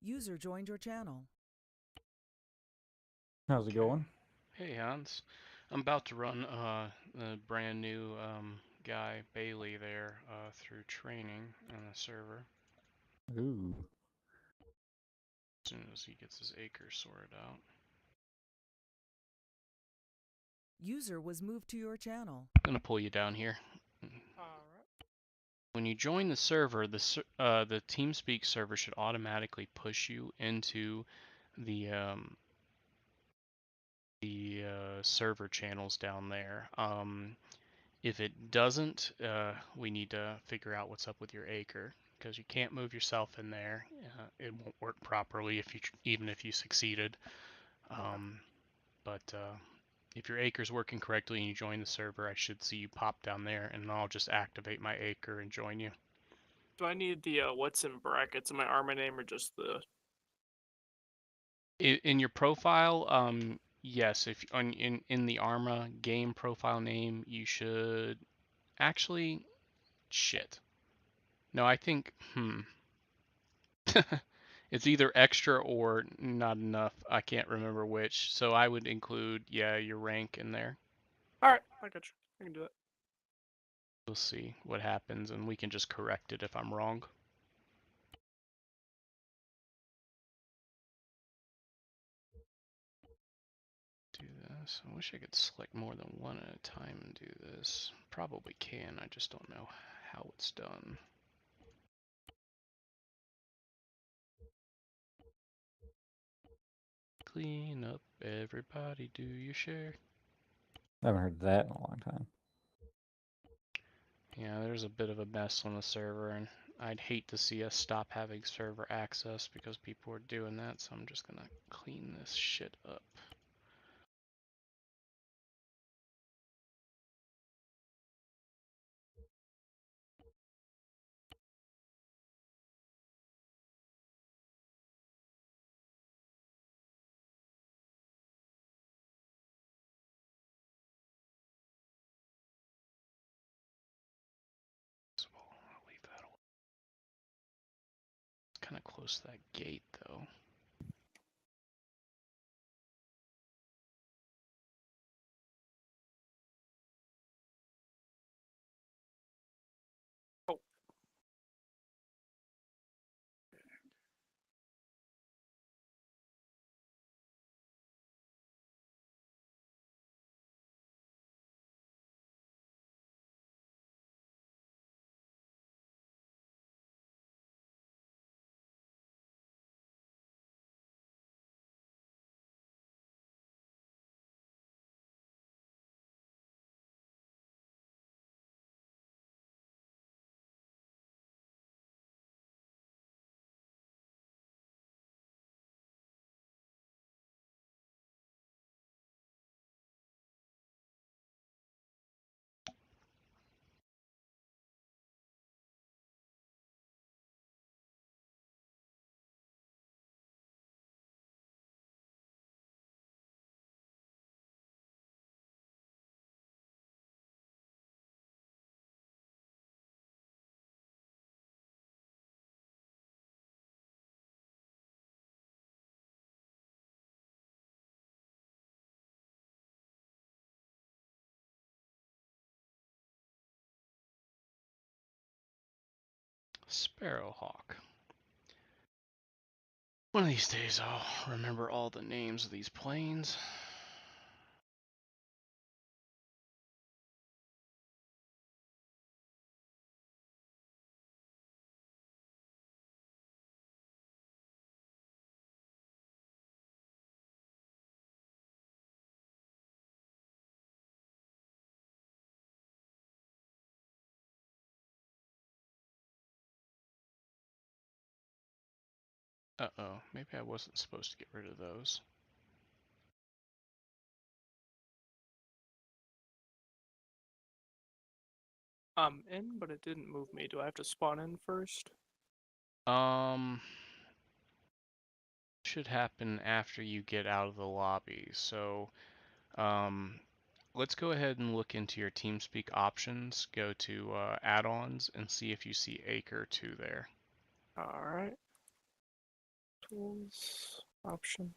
User joined your channel. How's it going? Hey Hans, I'm about to run a brand new guy Bailey there through training on the server. Ooh. As soon as he gets his acre sorted out. User was moved to your channel. I'm gonna pull you down here. Alright. When you join the server, the TeamSpeak server should automatically push you into the server channels down there. If it doesn't, we need to figure out what's up with your acre, because you can't move yourself in there. It won't work properly even if you succeeded. But if your acre's working correctly and you join the server, I should see you pop down there, and I'll just activate my acre and join you. Do I need the what's in brackets in my armor name or just the? In your profile, yes. If in the Arma game profile name, you should actually shit. No, I think it's either extra or not enough. I can't remember which. So I would include, yeah, your rank in there. Alright, I got you. I can do it. We'll see what happens, and we can just correct it if I'm wrong. Do this. I wish I could select more than one at a time and do this. Probably can, I just don't know how it's done. Clean up, everybody, do your share. I haven't heard that in a long time. Yeah, there's a bit of a mess on the server, and I'd hate to see us stop having server access because people are doing that, so I'm just gonna clean this shit up. I'll leave that alone. It's kind of close to that gate, though. Oh. Sparrowhawk. One of these days I'll remember all the names of these planes. Uh-oh, maybe I wasn't supposed to get rid of those. I'm in, but it didn't move me. Do I have to spawn in first? Should happen after you get out of the lobby. So, let's go ahead and look into your TeamSpeak options. Go to add-ons and see if you see Acre 2 there. Alright. Tools, options,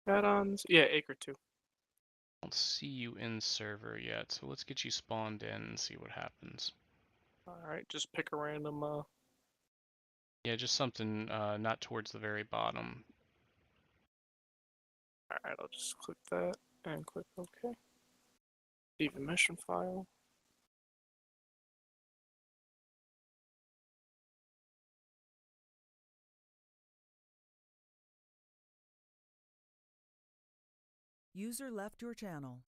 add-ons. Yeah, Acre 2. I don't see you in server yet, so let's get you spawned in and see what happens. Alright, just pick a random, Yeah, just something not towards the very bottom. Alright, I'll just click that and click OK. Leave a mission file. User left your channel.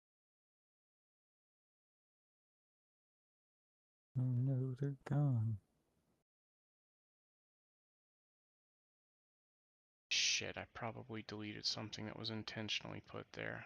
Oh no, they're gone. Shit, I probably deleted something that was intentionally put there.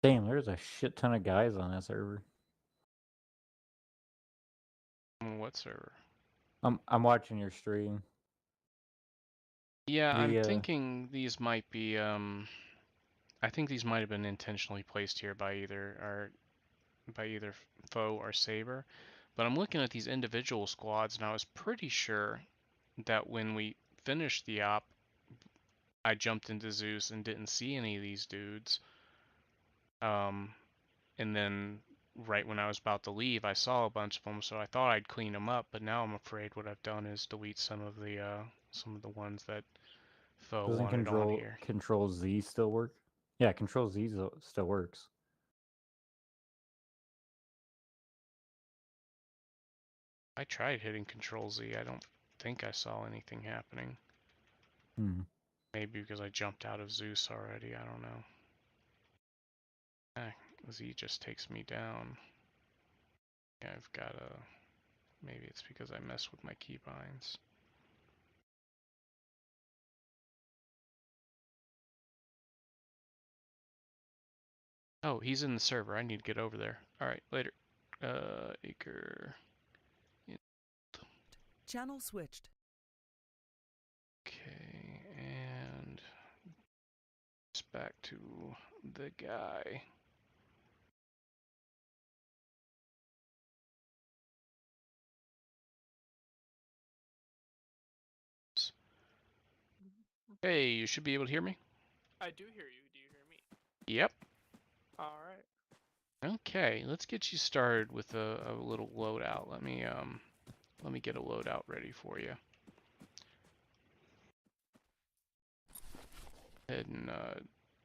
Damn, there's a shit ton of guys on that server. On what server? I'm watching your stream. Yeah, I'm The thinking these might be I think these might have been intentionally placed here by either foe or saber. But I'm looking at these individual squads and I was pretty sure that when we finished the op I jumped into Zeus and didn't see any of these dudes. And then right when I was about to leave, I saw a bunch of them, so I thought I'd clean them up. But now I'm afraid what I've done is delete some of the ones that foe doesn't wanted on here. Control Z still work? Yeah, Control Z still works. I tried hitting Control Z. I don't think I saw anything happening. Hmm. Maybe because I jumped out of Zeus already. I don't know. Z just takes me down. Yeah, I've got a. Maybe it's because I mess with my keybinds. Oh, he's in the server. I need to get over there. Alright, later. Acre. Channel switched. Okay, and it's back to the guy. Hey, you should be able to hear me? I do hear you. Do you hear me? Yep. Alright. Okay, let's get you started with a little loadout. Let me get a loadout ready for you. And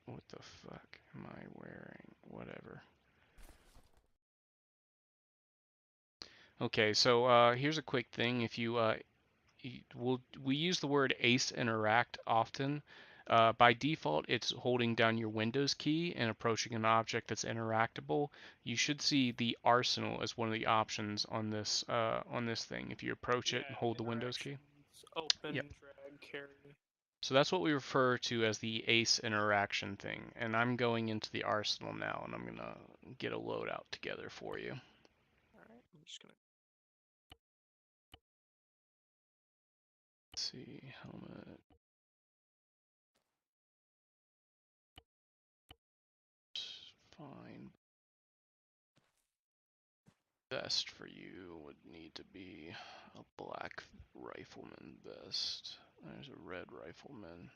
what the fuck am I wearing? Whatever. Okay, so here's a quick thing. If you we use the word ace interact often. By default, it's holding down your Windows key and approaching an object that's interactable. You should see the arsenal as one of the options on this thing. If you approach it and hold the Windows key. Open, Yep. drag, carry. So that's what we refer to as the ace interaction thing. And I'm going into the arsenal now, and I'm gonna get a loadout together for you. Alright, I'm just gonna. Let's see, helmet. Fine. Vest for you would need to be a black rifleman vest. There's a red rifleman.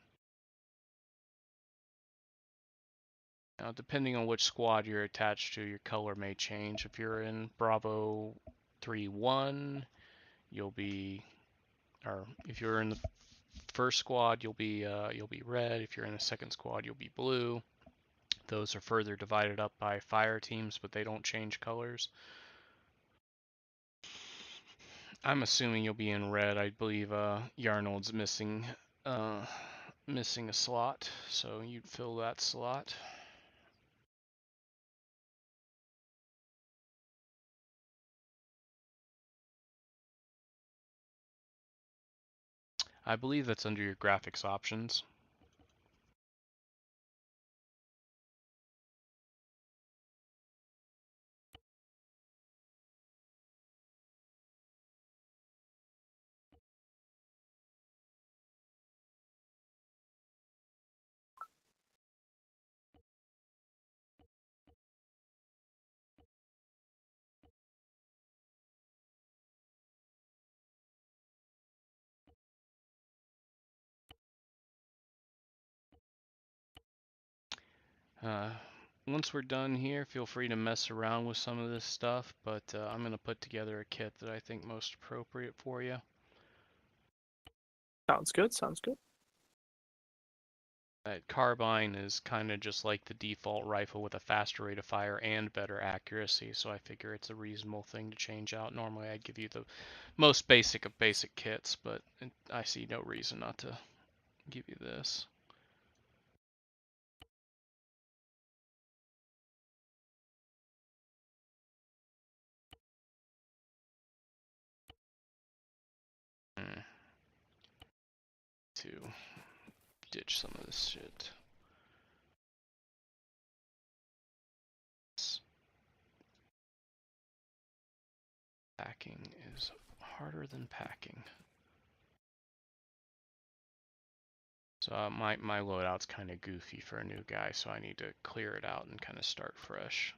Now, depending on which squad you're attached to, your color may change. If you're in Bravo 3-1, you'll be, or if you're in the first squad, you'll be red. If you're in the second squad, you'll be blue. Those are further divided up by fire teams, but they don't change colors. I'm assuming you'll be in red. I believe Yarnold's missing a slot, so you'd fill that slot. I believe that's under your graphics options. Once we're done here, feel free to mess around with some of this stuff, but I'm going to put together a kit that I think most appropriate for you. Sounds good, sounds good. That carbine is kind of just like the default rifle with a faster rate of fire and better accuracy, so I figure it's a reasonable thing to change out. Normally I'd give you the most basic of basic kits, but I see no reason not to give you this. To ditch some of this shit. Packing is harder than packing. So my loadout's kind of goofy for a new guy, so I need to clear it out and kind of start fresh.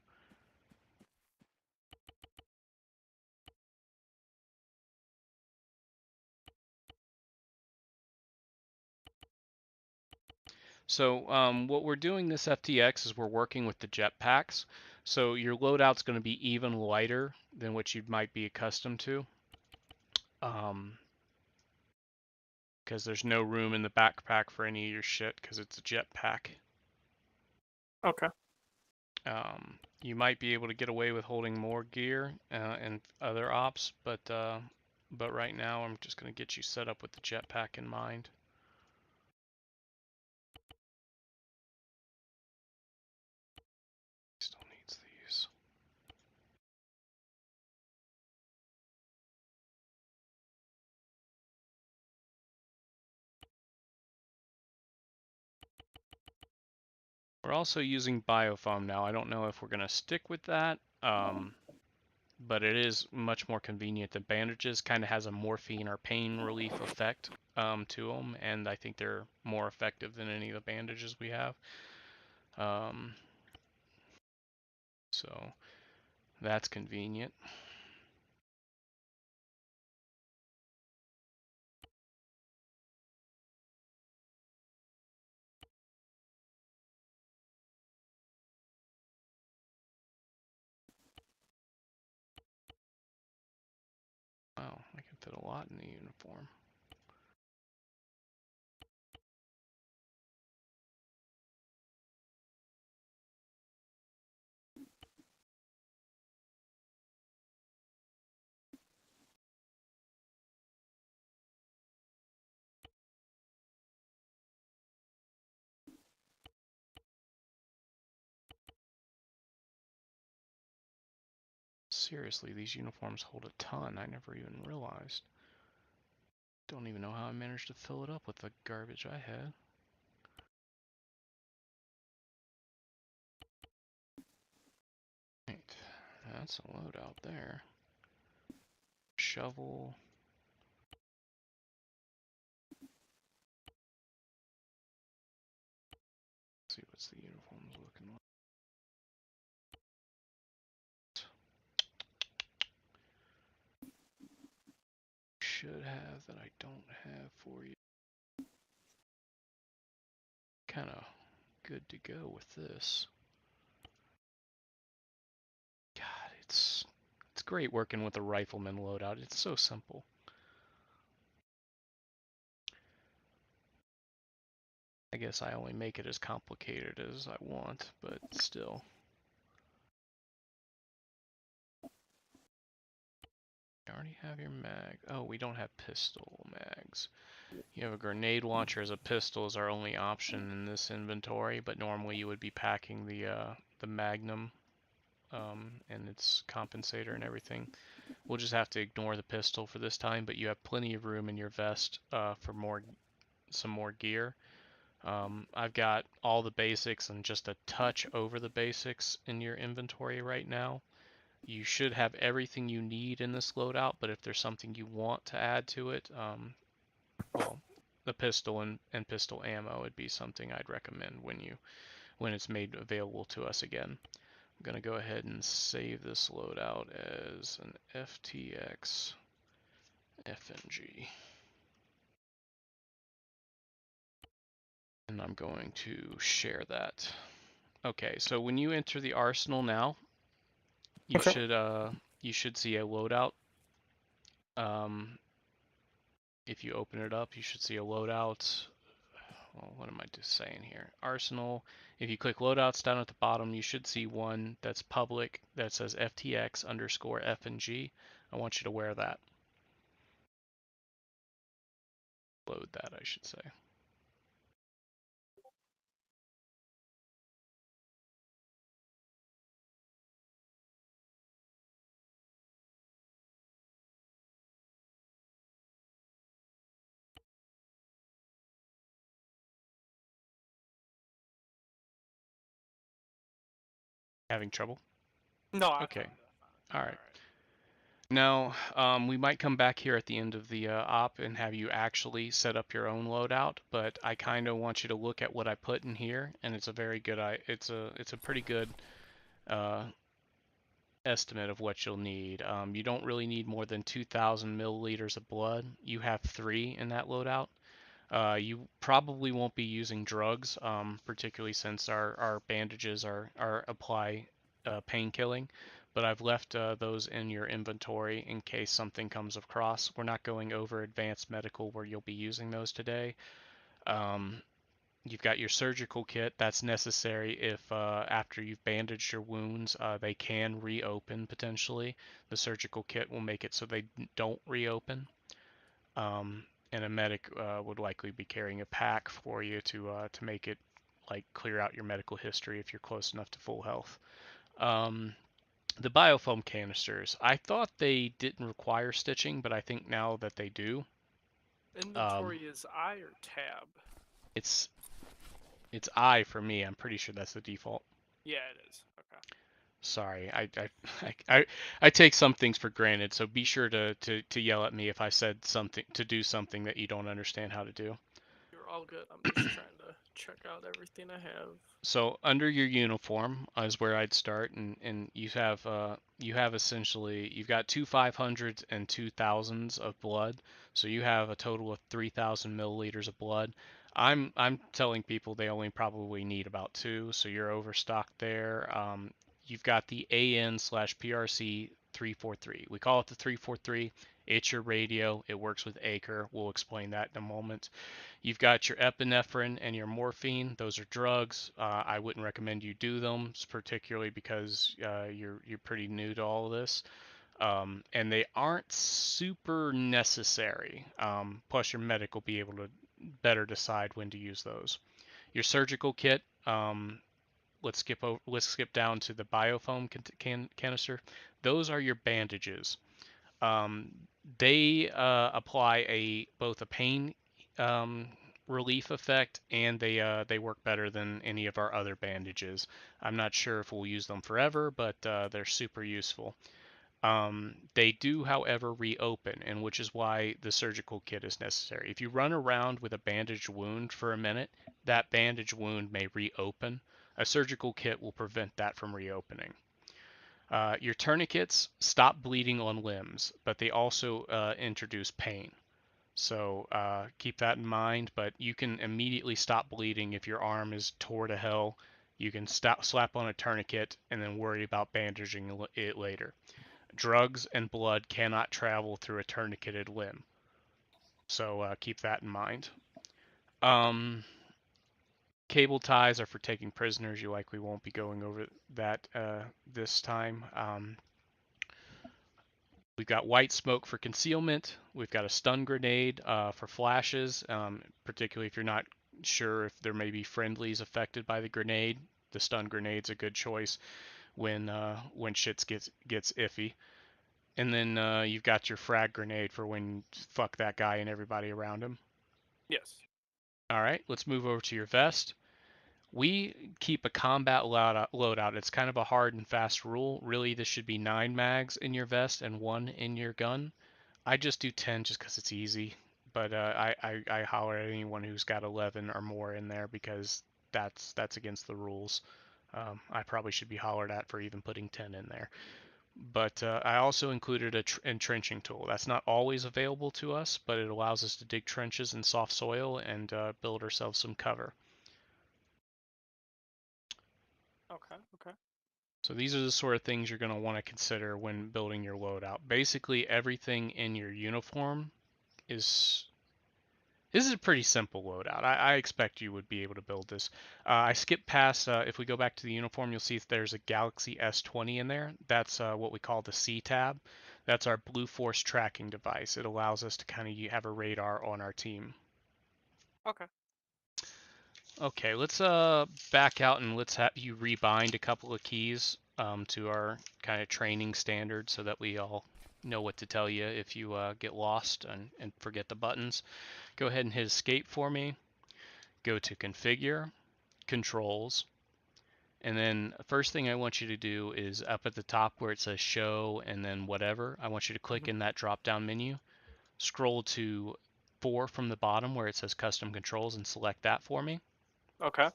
So what we're doing this FTX is we're working with the jetpacks. So your loadout's going to be even lighter than what you might be accustomed to. Because there's no room in the backpack for any of your shit because it's a jetpack. Okay. You might be able to get away with holding more gear and other ops, but right now I'm just going to get you set up with the jetpack in mind. Still needs these. We're also using biofoam now. I don't know if we're going to stick with that, but it is much more convenient than bandages. Kind of has a morphine or pain relief effect to them, and I think they're more effective than any of the bandages we have. So that's convenient. Wow, I can fit a lot in the uniform. Seriously, these uniforms hold a ton. I never even realized. Don't even know how I managed to fill it up with the garbage I had. Right, that's a load out there. Shovel. Let's see what's the uniforms looking like. Should have that I don't have for you. Kind of good to go with this. God, it's great working with a rifleman loadout. It's so simple. I guess I only make it as complicated as I want, but still. You already have your mag. Oh, we don't have pistol mags. You have a grenade launcher as a pistol is our only option in this inventory, but normally you would be packing the Magnum and its compensator and everything. We'll just have to ignore the pistol for this time, but you have plenty of room in your vest for some more gear. I've got all the basics and just a touch over the basics in your inventory right now. You should have everything you need in this loadout, but if there's something you want to add to it, well, the pistol and pistol ammo would be something I'd recommend when it's made available to us again. I'm going to go ahead and save this loadout as an FTX FNG. And I'm going to share that Okay, so when you enter the arsenal now, you Okay. should see a loadout. Um, if you open it up, you should see a loadout. Well, what am I just saying here? Arsenal. If you click loadouts down at the bottom, you should see one that's public that says FTX underscore F and G. I want you to wear that. Load that, I should say. Having trouble? No, I Okay. found it. All right. Now, we might come back here at the end of the op and have you actually set up your own loadout, but I kind of want you to look at what I put in here, and it's a very good, it's a pretty good uh, estimate of what you'll need. You don't really need more than 2,000 milliliters of blood. You have 3 in that loadout. You probably won't be using drugs, particularly since our bandages apply pain killing, but I've left those in your inventory in case something comes across. We're not going over advanced medical where you'll be using those today. You've got your surgical kit. That's necessary if after you've bandaged your wounds, they can reopen potentially. The surgical kit will make it so they don't reopen. And a medic would likely be carrying a pack for you to make it like clear out your medical history if you're close enough to full health. The biofoam canisters, I thought they didn't require stitching, but I think now that they do. Inventory is I or tab? It's I for me. I'm pretty sure that's the default. Yeah, it is. Okay. Sorry, I take some things for granted, so be sure to yell at me if I said something to do something that you don't understand how to do. You're all good. I'm just trying to check out everything I have. So under your uniform is where I'd start, and you have essentially you've got 2 500s and 2,000s of blood, so you have a total of 3,000 milliliters of blood. I'm telling people they only probably need about 2, so you're overstocked there. You've got the AN/PRC 343. We call it the 343. It's your radio. It works with Acre. We'll explain that in a moment. You've got your epinephrine and your morphine. Those are drugs. I wouldn't recommend you do them, particularly because you're pretty new to all of this, and they aren't super necessary. Plus, your medic will be able to better decide when to use those. Your surgical kit. Let's skip down to the biofoam canister. Those are your bandages. Um, they apply both a pain um, relief effect, and they work better than any of our other bandages. I'm not sure if we'll use them forever, but they're super useful. They do, however, reopen, and which is why the surgical kit is necessary. If you run around with a bandaged wound for a minute, that bandaged wound may reopen. A surgical kit will prevent that from reopening. Your tourniquets stop bleeding on limbs, but they also introduce pain. So keep that in mind, but you can immediately stop bleeding if your arm is tore to hell. You can slap on a tourniquet and then worry about bandaging it later. Drugs and blood cannot travel through a tourniqueted limb. So keep that in mind. Cable ties are for taking prisoners. You likely won't be going over that this time. We've got white smoke for concealment. We've got a stun grenade for flashes, particularly if you're not sure if there may be friendlies affected by the grenade. The stun grenade's a good choice when shit gets iffy. And then you've got your frag grenade for when fuck that guy and everybody around him. Yes. All right, let's move over to your vest. We keep a combat loadout. It's kind of a hard and fast rule. Really, this should be 9 mags in your vest and 1 in your gun. I just do 10 just because it's easy. But I holler at anyone who's got 11 or more in there because that's against the rules. I probably should be hollered at for even putting 10 in there. But I also included an entrenching tool. That's not always available to us, but it allows us to dig trenches in soft soil and build ourselves some cover. So these are the sort of things you're going to want to consider when building your loadout. Basically, everything in your uniform is... This is a pretty simple loadout. I expect you would be able to build this. I skipped past, if we go back to the uniform, you'll see there's a Galaxy S20 in there. That's what we call the C tab. That's our Blue Force tracking device. It allows us to kind of have a radar on our team. Okay. Okay, let's back out and let's have you rebind a couple of keys to our kind of training standard so that we all know what to tell you if you get lost and forget the buttons. Go ahead and hit escape for me. Go to configure, controls, and then the first thing I want you to do is up at the top where it says show and then whatever, I want you to click in that drop down menu. Scroll to 4 from the bottom where it says custom controls and select that for me. Okay.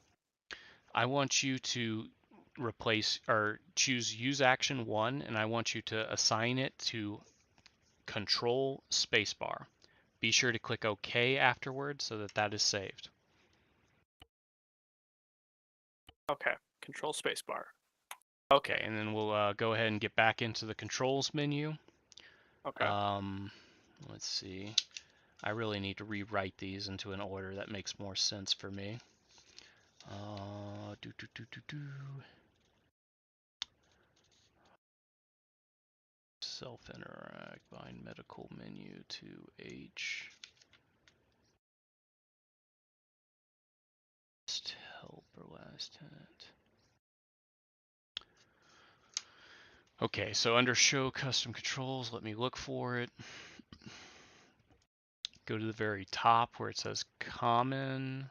I want you to replace or choose use action 1 and I want you to assign it to control spacebar. Be sure to click OK afterwards so that that is saved. Okay. Control spacebar. Okay, and then we'll go ahead and get back into the controls menu. Okay. Let's see. I really need to rewrite these into an order that makes more sense for me. Self-interact, bind medical menu to H. Last help or last tenant. Okay, so under show custom controls, let me look for it. Go to the very top where it says common.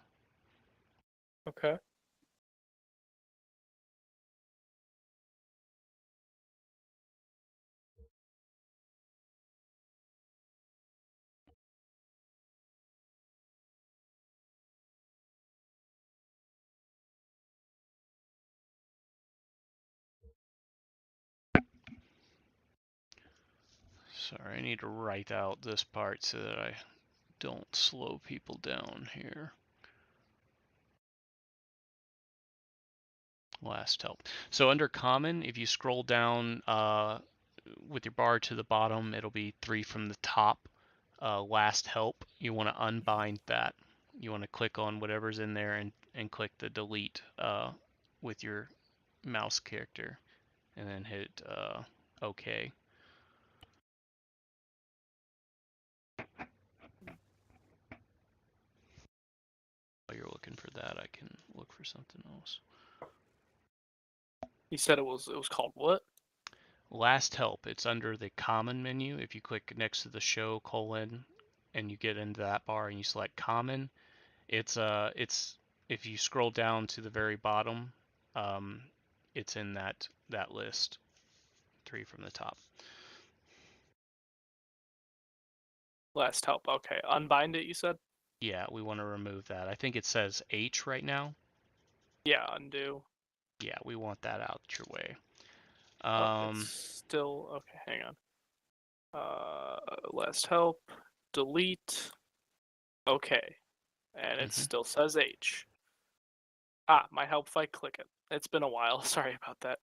Okay. Sorry, I need to write out this part so that I don't slow people down here. Last help. So under common, if you scroll down with your bar to the bottom, it'll be 3 from the top. Last help, you want to unbind that. You want to click on whatever's in there and click the delete with your mouse character and then hit OK. While you're looking for that, I can look for something else. You said it was called what? Last help, it's under the common menu. If you click next to the show colon and you get into that bar and you select common, it's if you scroll down to the very bottom, it's in that list, 3 from the top. Last help. Okay. Unbind it, you said? Yeah, we want to remove that. I think it says H right now. Yeah, undo. Yeah, we want that out your way. It's still okay, hang on. Last help. Delete. Okay. And it still says H. Ah, my help if I click it. It's been a while. Sorry about that.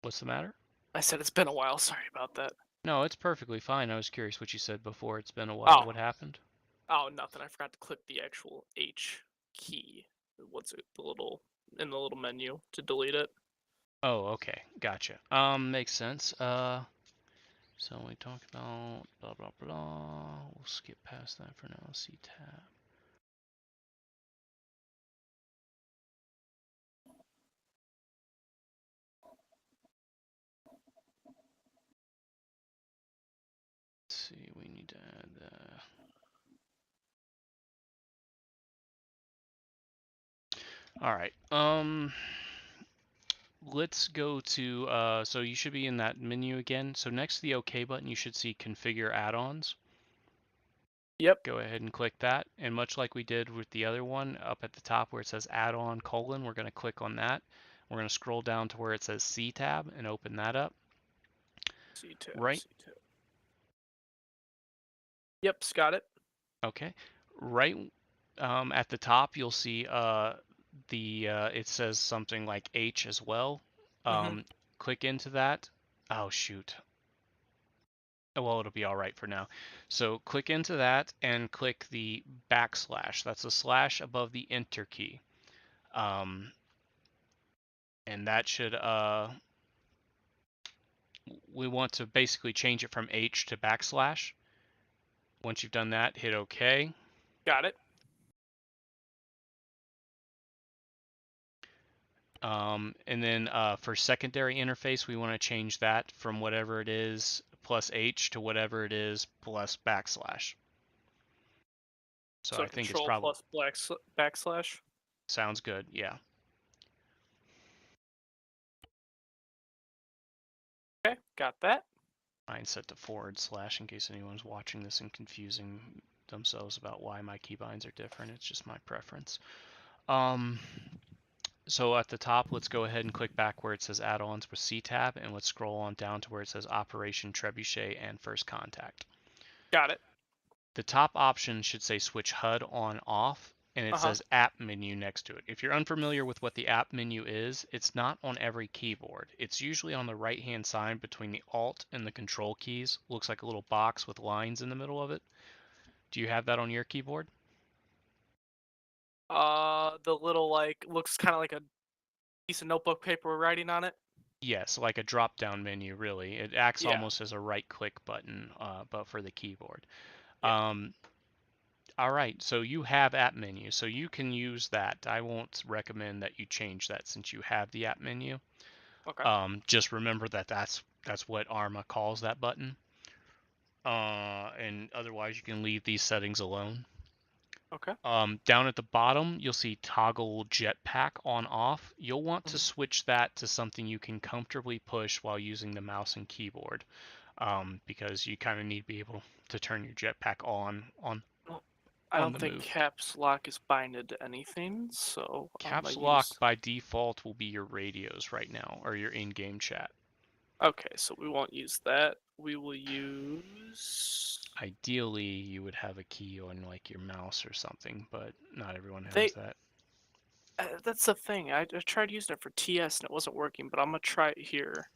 What's the matter? I said it's been a while. Sorry about that. No, it's perfectly fine. I was curious what you said before. It's been a while. Oh. What happened? Oh, nothing. I forgot to click the actual H key. What's it? In the little menu to delete it. Oh, okay. Gotcha. Makes sense. So we talked about blah, blah, blah. We'll skip past that for now. C tab. Let's see, we need to add all right. Let's go to, so you should be in that menu again. So next to the OK button, you should see configure add-ons. Yep. Go ahead and click that. And much like we did with the other one, up at the top where it says add-on colon, we're going to click on that. We're going to scroll down to where it says C tab and open that up. C tab. Right. C tab. Yep, got it. Okay. Right at the top, you'll see it says something like H as well. Click into that. Oh, shoot. Well, it'll be all right for now. So click into that and click the backslash. That's a slash above the enter key. And that should, we want to basically change it from H to backslash. Once you've done that, hit OK. Got it. And then for secondary interface, we want to change that from whatever it is plus H to whatever it is plus backslash. So I think it's control probably plus backslash. sounds good. Yeah. Okay, got that. Mine set to / in case anyone's watching this and confusing themselves about why my keybinds are different. It's just my preference. So at the top, let's go ahead and click back where it says add-ons with C-tab, and let's scroll on down to where it says Operation Trebuchet and First Contact. Got it. The top option should say switch HUD on off, and it says app menu next to it. If you're unfamiliar with what the app menu is, it's not on every keyboard. It's usually on the right-hand side between the Alt and the Control keys. Looks like a little box with lines in the middle of it. Do you have that on your keyboard? The little, like, looks kind of like a piece of notebook paper we're writing on it. Yes, like a drop-down menu, really. It acts almost as a right-click button, but for the keyboard. Yeah. All right, so you have app menu, so you can use that. I won't recommend that you change that since you have the app menu. Okay. Just remember that that's what Arma calls that button. And otherwise, you can leave these settings alone. Okay. Down at the bottom, you'll see toggle jetpack on off. You'll want to switch that to something you can comfortably push while using the mouse and keyboard, because you kind of need to be able to turn your jetpack on. I don't think caps lock is binded to anything, so caps lock by default will be your radios right now, or your in-game chat. Okay, so we won't use that. We will use. Ideally, you would have a key on like your mouse or something, but not everyone has that. That's the thing. I tried using it for TS and it wasn't working, but I'm gonna try it here.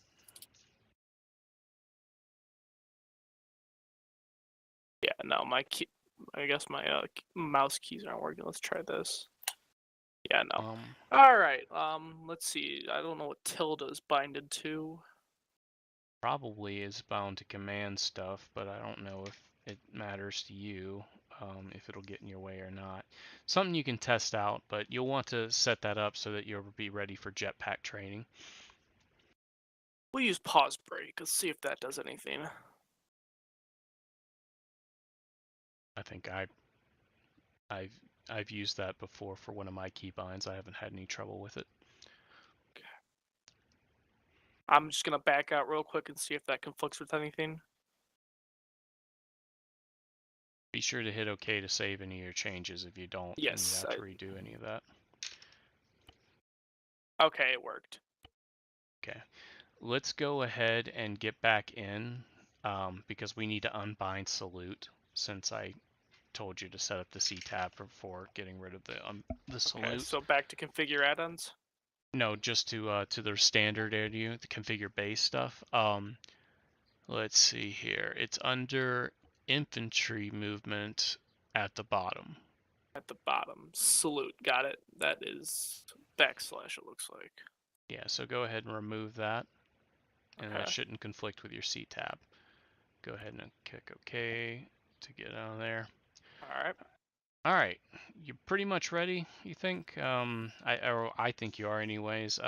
Yeah, no, my key. I guess my mouse keys aren't working. Let's try this. Yeah, no. All right. Let's see. I don't know what tilde is binded to. Probably is bound to command stuff, but I don't know if it matters to you, if it'll get in your way or not. Something you can test out, but you'll want to set that up so that you'll be ready for jetpack training. We'll use pause break. Let's see if that does anything. I think I've used that before for one of my keybinds. I haven't had any trouble with it. Okay. I'm just gonna back out real quick and see if that conflicts with anything. Be sure to hit OK to save any of your changes. If you don't, then you have to redo any of that. Okay, it worked. Okay, let's go ahead and get back in, because we need to unbind salute, since I told you to set up the C tab before getting rid of the salute. Okay, so back to configure add-ons? No, just to their standard area, the configure base stuff. Let's see here. It's under infantry movement at the bottom. At the bottom. Salute. Got it. That is backslash, it looks like. Yeah, so go ahead and remove that. And that shouldn't conflict with your C tab. Go ahead and click OK to get out of there. All right. You're pretty much ready, you think? I think you are anyways.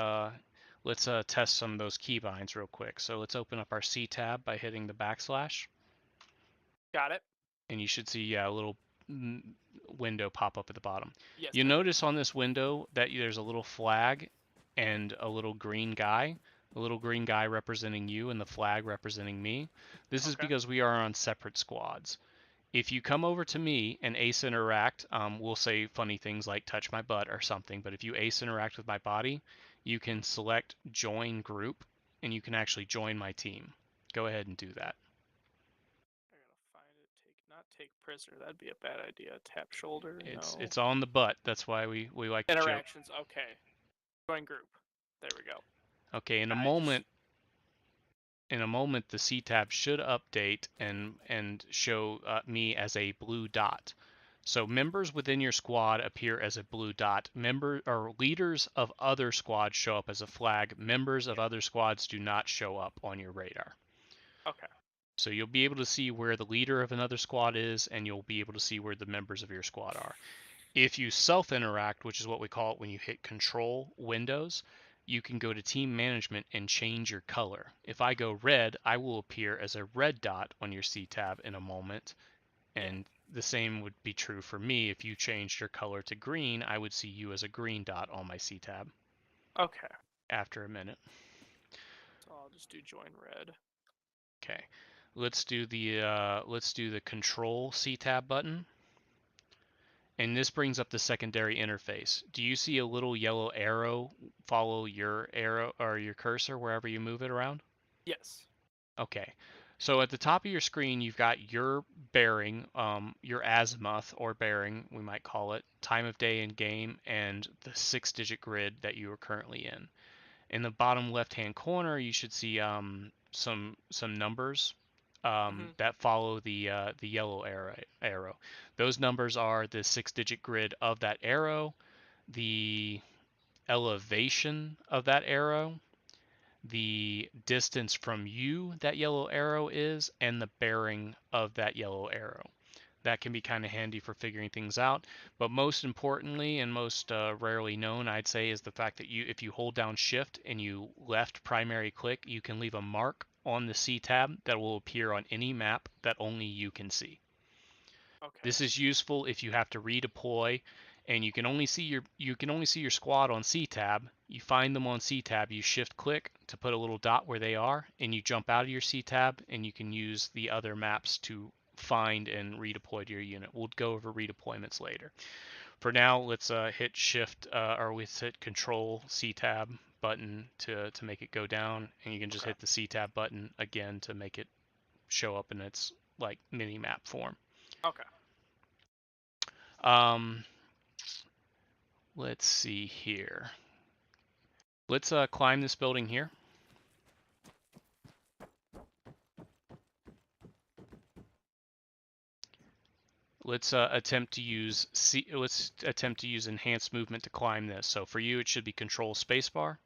Let's test some of those keybinds real quick. So let's open up our C tab by hitting the backslash. Got it. And you should see a little window pop up at the bottom. Yes, you notice on this window that there's a little flag and a little green guy. A little green guy representing you and the flag representing me. This is because we are on separate squads. If you come over to me and ace interact, we'll say funny things like touch my butt or something, but if you ace interact with my body, you can select join group and you can actually join my team. Go ahead and do that. I gotta find it. Not take prisoner. That'd be a bad idea. Tap shoulder. It's on the butt. That's why we like interactions. Okay. Join group. There we go. Okay, in a Nice. moment the C tab should update and show me as a blue dot. So members within your squad appear as a blue dot. Leaders of other squads show up as a flag. Members of other squads do not show up on your radar. Okay. So you'll be able to see where the leader of another squad is, and you'll be able to see where the members of your squad are. If you self-interact, which is what we call it when you hit Control Windows, you can go to Team Management and change your color. If I go red, I will appear as a red dot on your C tab in a moment, and the same would be true for me. If you changed your color to green, I would see you as a green dot on my C tab. Okay. After a minute. So I'll just do join red. Okay. Let's do the Control C tab button. And this brings up the secondary interface. Do you see a little yellow arrow follow your arrow or your cursor wherever you move it around? Yes. Okay. So at the top of your screen, you've got your bearing, your azimuth or bearing, we might call it, time of day in game, and the 6-digit grid that you are currently in. In the bottom left-hand corner, you should see some numbers that follow the yellow arrow. Those numbers are the 6-digit grid of that arrow, the elevation of that arrow, the distance from you that yellow arrow is, and the bearing of that yellow arrow. That can be kind of handy for figuring things out. But most importantly and most rarely known, I'd say, is the fact that if you hold down Shift and you left primary click, you can leave a mark on the C tab that will appear on any map that only you can see. Okay. This is useful if you have to redeploy and you can only see your squad on C tab. You find them on C tab, you shift click to put a little dot where they are, and you jump out of your C tab and you can use the other maps to find and redeploy to your unit. We'll go over redeployments later. For now, let's hit shift or let's hit control C tab button to make it go down, and you can just hit the C tab button again to make it show up in its like mini map form. Okay. Let's see here. Let's climb this building here. Let's attempt to use enhanced movement to climb this. So for you, it should be Control Spacebar.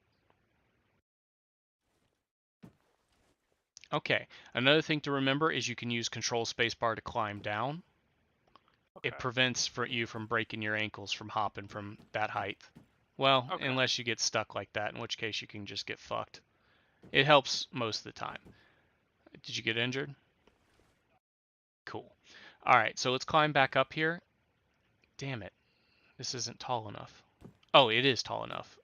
Okay. Another thing to remember is you can use Control Spacebar to climb down. Okay. It prevents you from breaking your ankles from hopping from that height. Well, unless you get stuck like that, in which case you can just get fucked. It helps most of the time. Did you get injured? Cool. All right, so let's climb back up here. Damn it. This isn't tall enough. Oh, it is tall enough.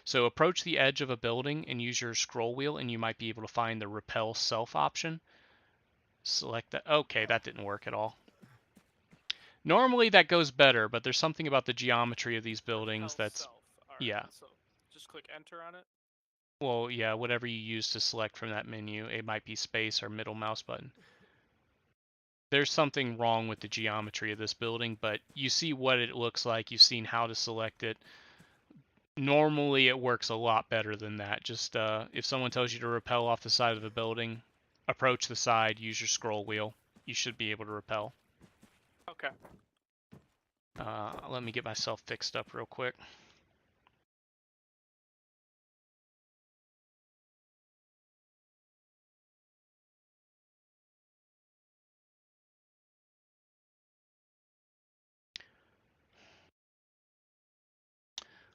So approach the edge of a building and use your scroll wheel, and you might be able to find the repel self option. Select that. Okay, that didn't work at all. Normally that goes better, but there's something about the geometry of these buildings that's... Right, yeah. So just click enter on it? Well, yeah, whatever you use to select from that menu. It might be space or middle mouse button. There's something wrong with the geometry of this building, but you see what it looks like. You've seen how to select it. Normally it works a lot better than that. Just if someone tells you to rappel off the side of a building, approach the side, use your scroll wheel. You should be able to rappel. Okay. Let me get myself fixed up real quick.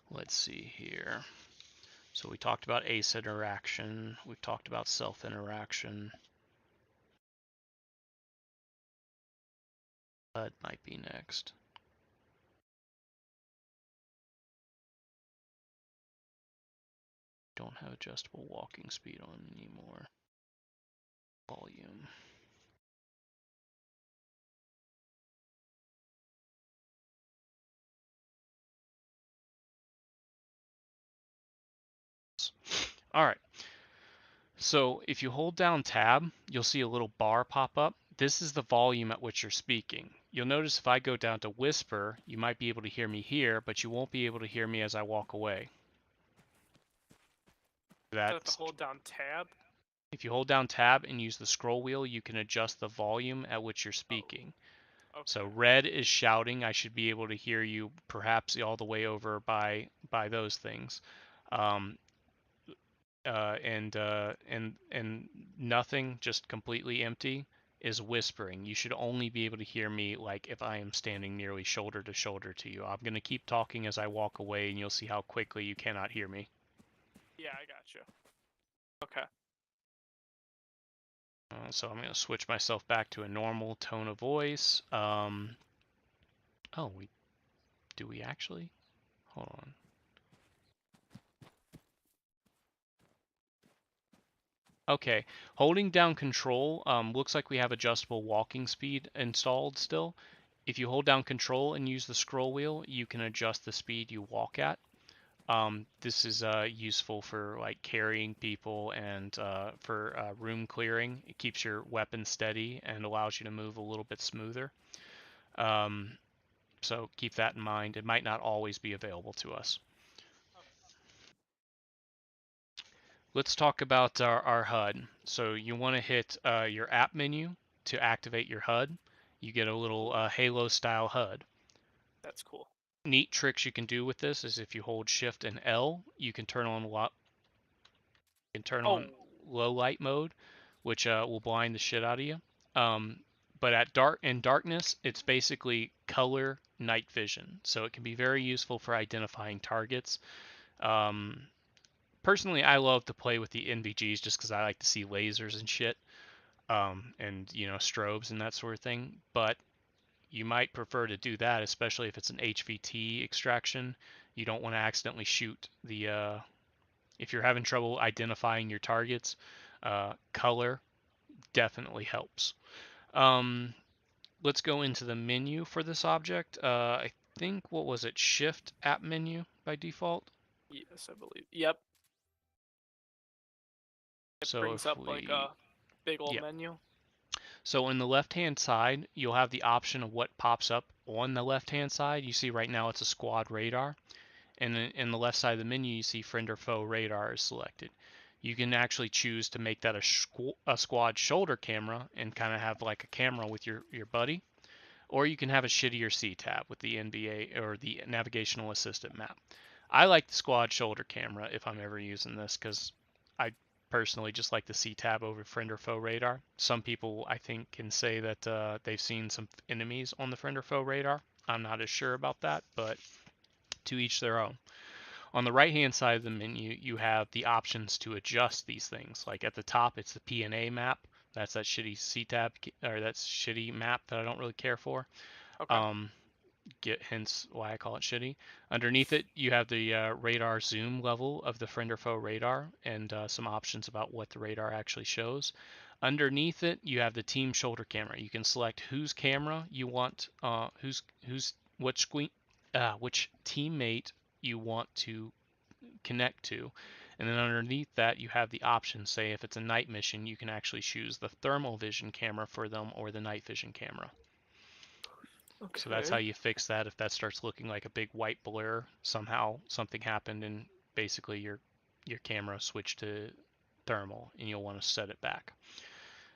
Let's see here. So we talked about ace interaction. We've talked about self interaction. That might be next. Don't have adjustable walking speed on anymore. Volume. All right. So if you hold down tab, you'll see a little bar pop up. This is the volume at which you're speaking. You'll notice if I go down to whisper, you might be able to hear me here, but you won't be able to hear me as I walk away. I have to hold down tab. If you hold down tab and use the scroll wheel, you can adjust the volume at which you're speaking. Okay. So red is shouting. I should be able to hear you perhaps all the way over by those things. And nothing, just completely empty, is whispering. You should only be able to hear me like if I am standing nearly shoulder to shoulder to you. I'm going to keep talking as I walk away, and you'll see how quickly you cannot hear me. Yeah, I got you. Okay. So I'm going to switch myself back to a normal tone of voice. Oh, do we actually? Hold on. Okay, holding down control, looks like we have adjustable walking speed installed still. If you hold down control and use the scroll wheel, you can adjust the speed you walk at. This is useful for like carrying people and for room clearing. It keeps your weapon steady and allows you to move a little bit smoother. So keep that in mind. It might not always be available to us. Let's talk about our HUD. So you want to hit your app menu to activate your HUD. You get a little Halo style HUD. That's cool. Neat tricks you can do with this is if you hold Shift and L, you can turn on low light mode, which will blind the shit out of you. But in darkness, it's basically color night vision, so it can be very useful for identifying targets. Personally, I love to play with the NVGs just because I like to see lasers and shit, and strobes and that sort of thing. But you might prefer to do that, especially if it's an HVT extraction. You don't want to accidentally shoot the. If you're having trouble identifying your targets, color definitely helps. Let's go into the menu for this object. I think, what was it? Shift app menu by default? Yes, I believe. Yep. It brings up like a big old menu. So in the left-hand side, you'll have the option of what pops up on the left-hand side. You see right now it's a squad radar. And in the left side of the menu, you see friend or foe radar is selected. You can actually choose to make that a squad shoulder camera and kind of have like a camera with your buddy. Or you can have a shittier C-tab with the NBA or the navigational assistant map. I like the squad shoulder camera if I'm ever using this because I personally just like the C-tab over friend or foe radar. Some people, I think, can say that they've seen some enemies on the friend or foe radar. I'm not as sure about that, but to each their own. On the right-hand side of the menu, you have the options to adjust these things. Like at the top, it's the P&A map. That's that shitty C-tab, or that shitty map that I don't really care for. Okay. Hence why I call it shitty. Underneath it, you have the radar zoom level of the friend or foe radar, and some options about what the radar actually shows. Underneath it, you have the team shoulder camera. You can select whose camera you want, which teammate you want to connect to. And then underneath that, you have the option. Say if it's a night mission, you can actually choose the thermal vision camera for them or the night vision camera. Okay. So that's how you fix that. If that starts looking like a big white blur, somehow something happened and basically your camera switched to thermal, and you'll want to set it back.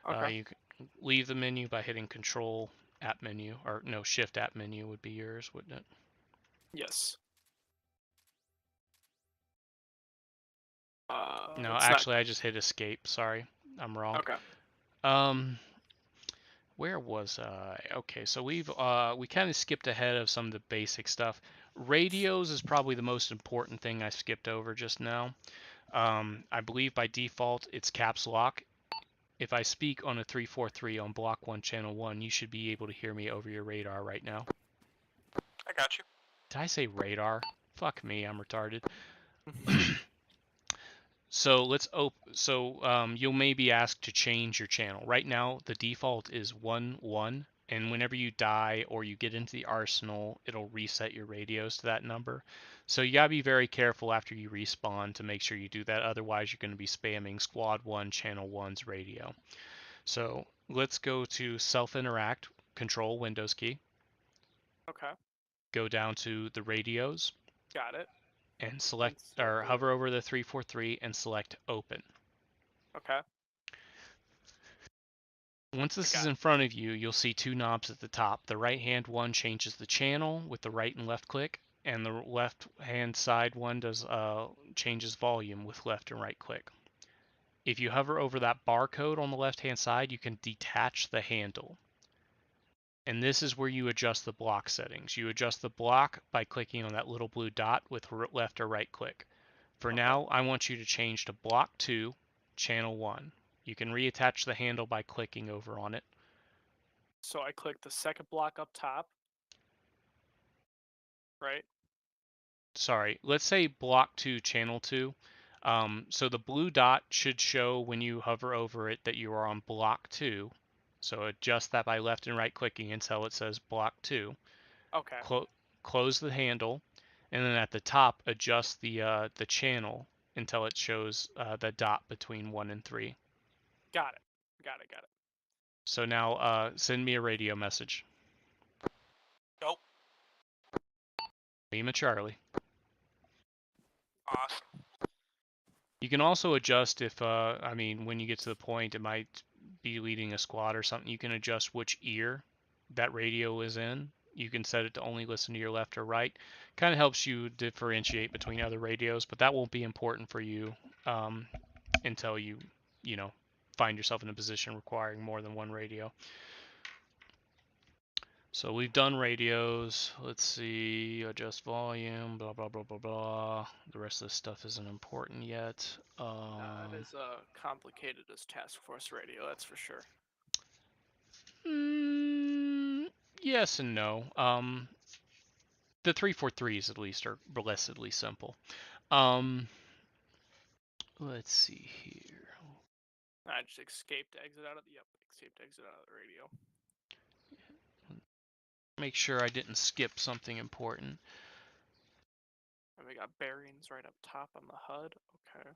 Okay. You can leave the menu by hitting Control app menu, or no, Shift app menu would be yours, wouldn't it? Yes. No, actually, I just hit Escape. Sorry, I'm wrong. Okay. Where was I? Okay, so we kind of skipped ahead of some of the basic stuff. Radios is probably the most important thing I skipped over just now. I believe by default it's caps lock. If I speak on a 343 on block 1 channel 1, you should be able to hear me over your radar right now. I got you. Did I say radar? Fuck me, I'm retarded. So you'll maybe ask to change your channel. Right now the default is 1-1, and whenever you die or you get into the arsenal, it'll reset your radios to that number. So you gotta be very careful after you respawn to make sure you do that. Otherwise, you're going to be spamming Squad 1 Channel 1's radio. So let's go to Self-Interact, Control Windows key. Okay. Go down to the radios. Got it. and select or hover over the 343 and select open. Okay. Once this is in front of you, you'll see two knobs at the top. The right hand one changes the channel with the right and left click, and the left hand side one does changes volume with left and right click. If you hover over that barcode on the left hand side, you can detach the handle. And this is where you adjust the block settings. You adjust the block by clicking on that little blue dot with left or right click. For now, I want you to change to block 2, channel 1. You can reattach the handle by clicking over on it. So I click the second block up top, right? Sorry, let's say block 2, channel 2. So the blue dot should show when you hover over it that you are on block 2. So adjust that by left and right clicking until it says block 2. Okay. Close the handle, and then at the top adjust the channel until it shows the dot between 1 and 3. Got it. So now send me a radio message. Nope. Lima Charlie. Awesome. You can also adjust if, I mean, when you get to the point, it might be leading a squad or something. You can adjust which ear that radio is in. You can set it to only listen to your left or right. Kind of helps you differentiate between other radios, but that won't be important for you until you know, find yourself in a position requiring more than one radio. So we've done radios. Let's see, adjust volume, blah, blah, blah, blah, blah. The rest of this stuff isn't important yet. It is complicated as Task Force Radio, that's for sure. Yes and no. The 343s at least are blessedly simple. Let's see here. I just escaped exit out of the radio. Make sure I didn't skip something important. And we got bearings right up top on the HUD. Okay.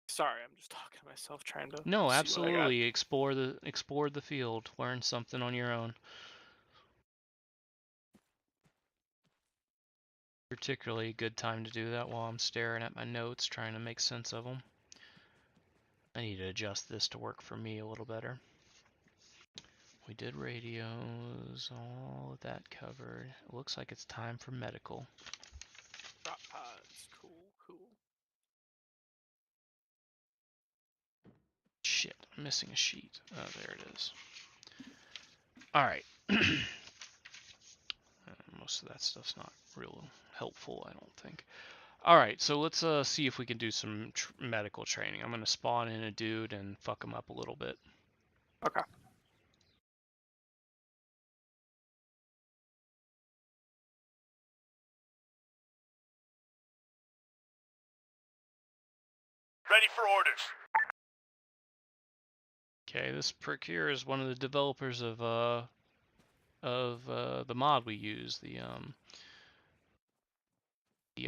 Sorry, I'm just talking to myself, trying to. No, absolutely. Explore the field. Learn something on your own. Particularly a good time to do that while I'm staring at my notes, trying to make sense of them. I need to adjust this to work for me a little better. We did radios, all of that covered. It looks like it's time for medical. Drop pods, cool. Shit, I'm missing a sheet. Oh, there it is. Alright. Most of that stuff's not real helpful, I don't think. Alright, so let's see if we can do some medical training. I'm going to spawn in a dude and fuck him up a little bit. Okay. Ready for orders. Okay, this prick here is one of the developers of the mod we use, the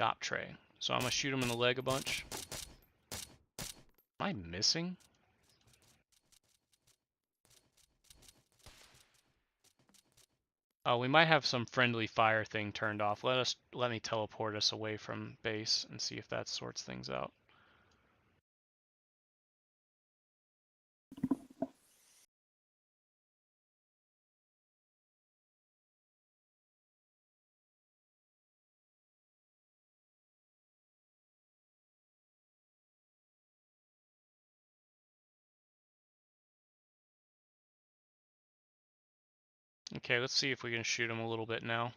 op tray. So I'm gonna shoot him in the leg a bunch. Am I missing? Oh, we might have some friendly fire thing turned off. Let me teleport us away from base and see if that sorts things out. Okay, let's see if we can shoot him a little bit now.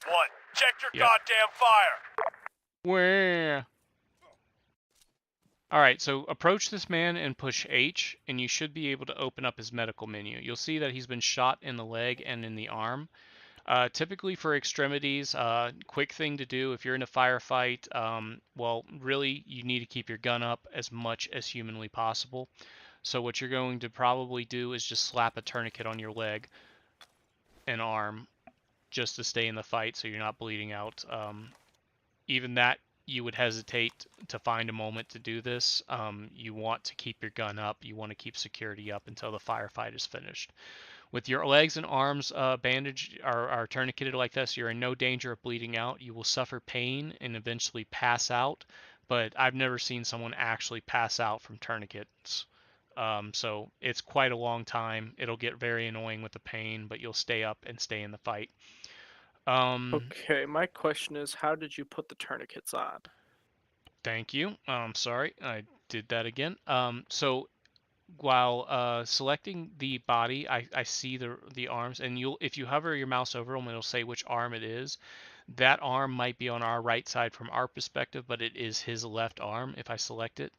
1, check your goddamn fire. Where? Alright, so approach this man and push H, and you should be able to open up his medical menu. You'll see that he's been shot in the leg and in the arm. Typically for extremities, quick thing to do if you're in a firefight, well, really, you need to keep your gun up as much as humanly possible. So what you're going to probably do is just slap a tourniquet on your leg and arm just to stay in the fight so you're not bleeding out. Even that you would hesitate to find a moment to do this. You want to keep your gun up. You want to keep security up until the firefight is finished. With your legs and arms bandaged or tourniqueted like this, you're in no danger of bleeding out. You will suffer pain and eventually pass out, but I've never seen someone actually pass out from tourniquets. So it's quite a long time. It'll get very annoying with the pain, but you'll stay up and stay in the fight. Okay, my question is, how did you put the tourniquets on? Thank you. Sorry, I did that again. So while selecting the body, I see the arms, and if you hover your mouse over them, it'll say which arm it is. That arm might be on our right side from our perspective, but it is his left arm if I select it.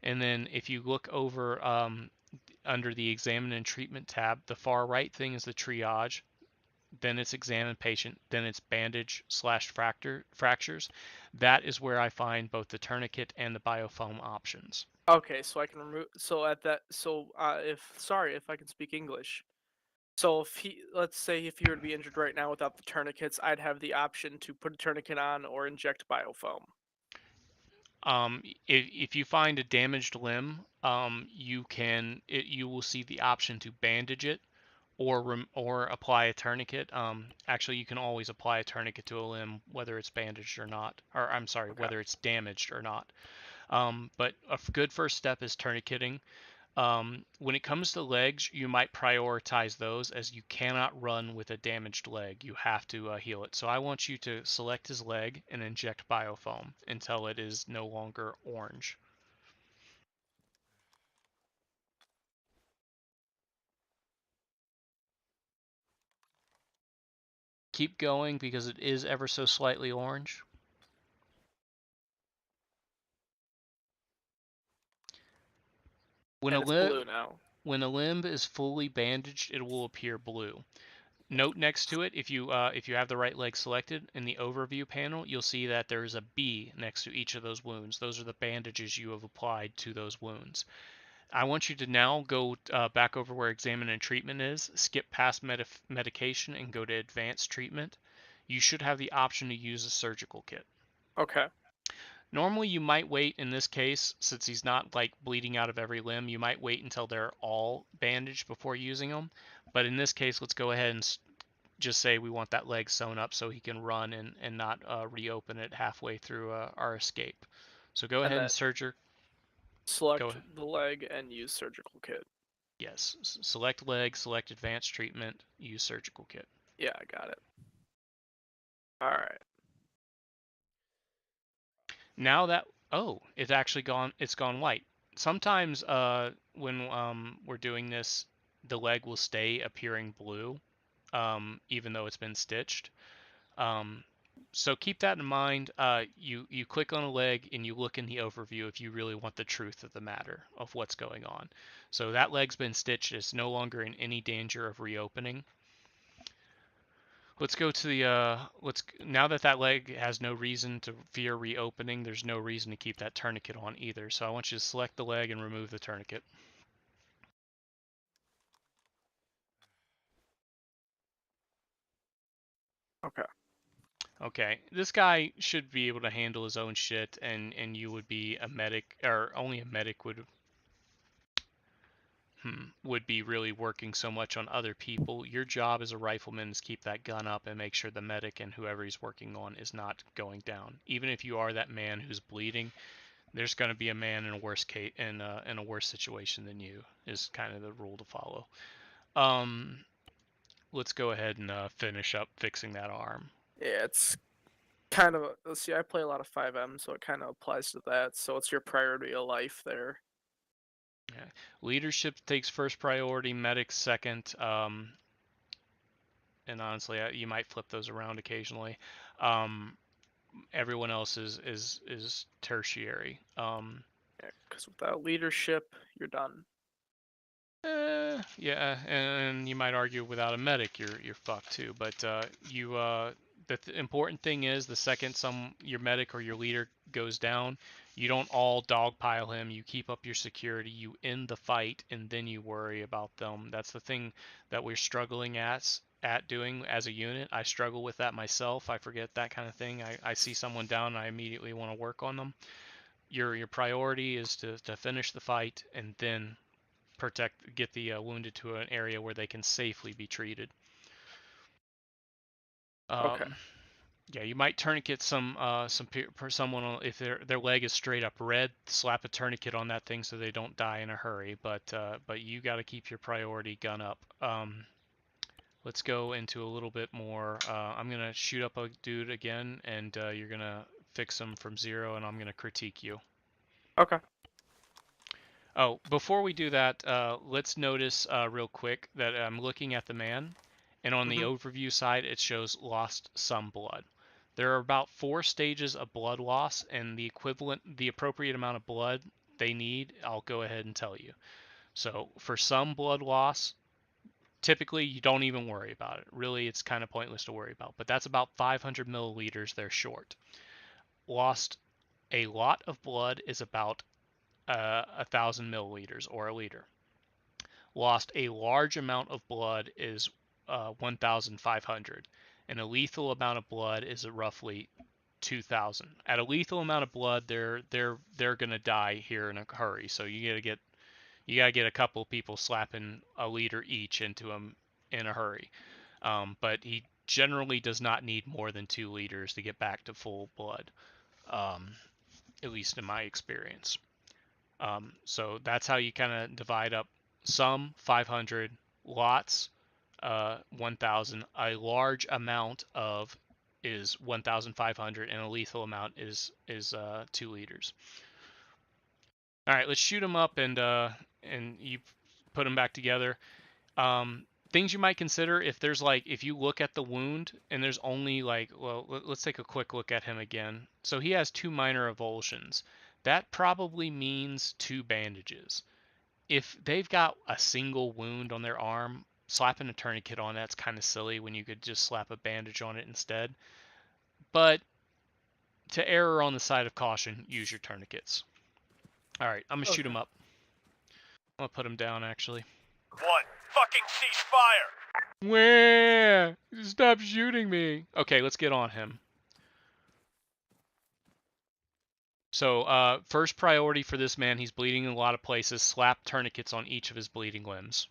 And then if you look over under the Examine and Treatment tab, the far right thing is the triage. Then it's Examine Patient. Then it's Bandage / Fractures. That is where I find both the tourniquet and the biofoam options. Okay, so I can remove. So at that. So if I can speak English. So let's say if he were to be injured right now without the tourniquets, I'd have the option to put a tourniquet on or inject biofoam. If you find a damaged limb, you will see the option to bandage it or apply a tourniquet. Actually, you can always apply a tourniquet to a limb, whether it's bandaged or not, or I'm sorry, Okay. whether it's damaged or not. But a good first step is tourniqueting. When it comes to legs, you might prioritize those as you cannot run with a damaged leg. You have to heal it. So I want you to select his leg and inject biofoam until it is no longer orange. Keep going because it is ever so slightly orange. When And a it's blue now. when a limb is fully bandaged, it will appear blue. Note next to it, if you have the right leg selected, in the overview panel, you'll see that there is a B next to each of those wounds. Those are the bandages you have applied to those wounds. I want you to now go back over where Examine and Treatment is, skip past medication, and go to Advanced Treatment. You should have the option to use a surgical kit. Okay. Normally you might wait in this case, since he's not like bleeding out of every limb, you might wait until they're all bandaged before using them. But in this case, let's go ahead and just say we want that leg sewn up so he can run and not reopen it halfway through our escape. So go ahead and select the leg and use surgical kit. Yes, select leg, select advanced treatment, use surgical kit. Yeah, I got it. All right. Now that it's actually gone. It's gone white. Sometimes when we're doing this, the leg will stay appearing blue, even though it's been stitched. So keep that in mind. You click on a leg and you look in the overview if you really want the truth of the matter of what's going on. So that leg's been stitched. It's no longer in any danger of reopening. Let's go to the now that leg has no reason to fear reopening, there's no reason to keep that tourniquet on either. So I want you to select the leg and remove the tourniquet. Okay. Okay, this guy should be able to handle his own shit, and you would be a medic, or only a medic would be really working so much on other people. Your job as a rifleman is keep that gun up and make sure the medic and whoever he's working on is not going down. Even if you are that man who's bleeding, there's going to be a man in a worse case in a worse situation than you is kind of the rule to follow. Let's go ahead and finish up fixing that arm. Yeah, it's kind of see. I play a lot of 5M, so it kind of applies to that. So it's your priority of life there. Yeah. Leadership takes first priority, medics second. And honestly, you might flip those around occasionally. Everyone else is tertiary. Because without leadership, you're done. Yeah, and you might argue without a medic, you're fucked too. But the important thing is the second your medic or your leader goes down, you don't all dogpile him. You keep up your security. You end the fight, and then you worry about them. That's the thing that we're struggling at doing as a unit. I struggle with that myself. I forget that kind of thing. I see someone down and I immediately want to work on them. Your priority is to finish the fight and then get the wounded to an area where they can safely be treated. Okay. Yeah, you might tourniquet someone if their leg is straight up red. Slap a tourniquet on that thing so they don't die in a hurry. But you got to keep your priority gun up. Let's go into a little bit more. I'm gonna shoot up a dude again, and you're gonna fix him from 0, and I'm gonna critique you. Okay. Oh, before we do that, let's notice real quick that I'm looking at the man, and on the overview side it shows lost some blood. There are about 4 stages of blood loss, and the appropriate amount of blood they need, I'll go ahead and tell you. So for some blood loss, typically you don't even worry about it. Really, it's kind of pointless to worry about, but that's about 500 milliliters they're short. Lost a lot of blood is about 1,000 milliliters or a liter. Lost a large amount of blood is 1,500, and a lethal amount of blood is roughly 2,000. At a lethal amount of blood, they're gonna die here in a hurry. So you gotta get a couple of people slapping a liter each into him in a hurry. But he generally does not need more than 2 liters to get back to full blood, at least in my experience. So that's how you kind of divide up. Some 500, lots 1,000. A large amount of is 1,500, and a lethal amount is 2 liters. All right, let's shoot them up, and you put them back together. Things you might consider if you look at the wound and there's only let's take a quick look at him again. So he has 2 minor avulsions. That probably means 2 bandages. If they've got a single wound on their arm, slapping a tourniquet on that's kind of silly when you could just slap a bandage on it instead. But to err on the side of caution, use your tourniquets. All right, I'm gonna shoot him up. I'm gonna put him down actually. 1. Fucking cease fire! Where? Stop shooting me. Okay, let's get on him. So, first priority for this man, he's bleeding in a lot of places. Slap tourniquets on each of his bleeding limbs.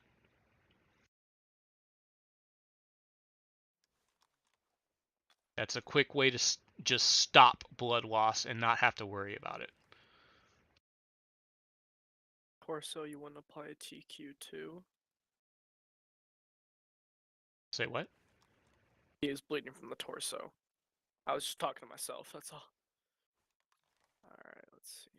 That's a quick way to just stop blood loss and not have to worry about it. Torso, you want to apply a TQ2? Say what? He is bleeding from the torso. I was just talking to myself, that's all. Alright, let's see.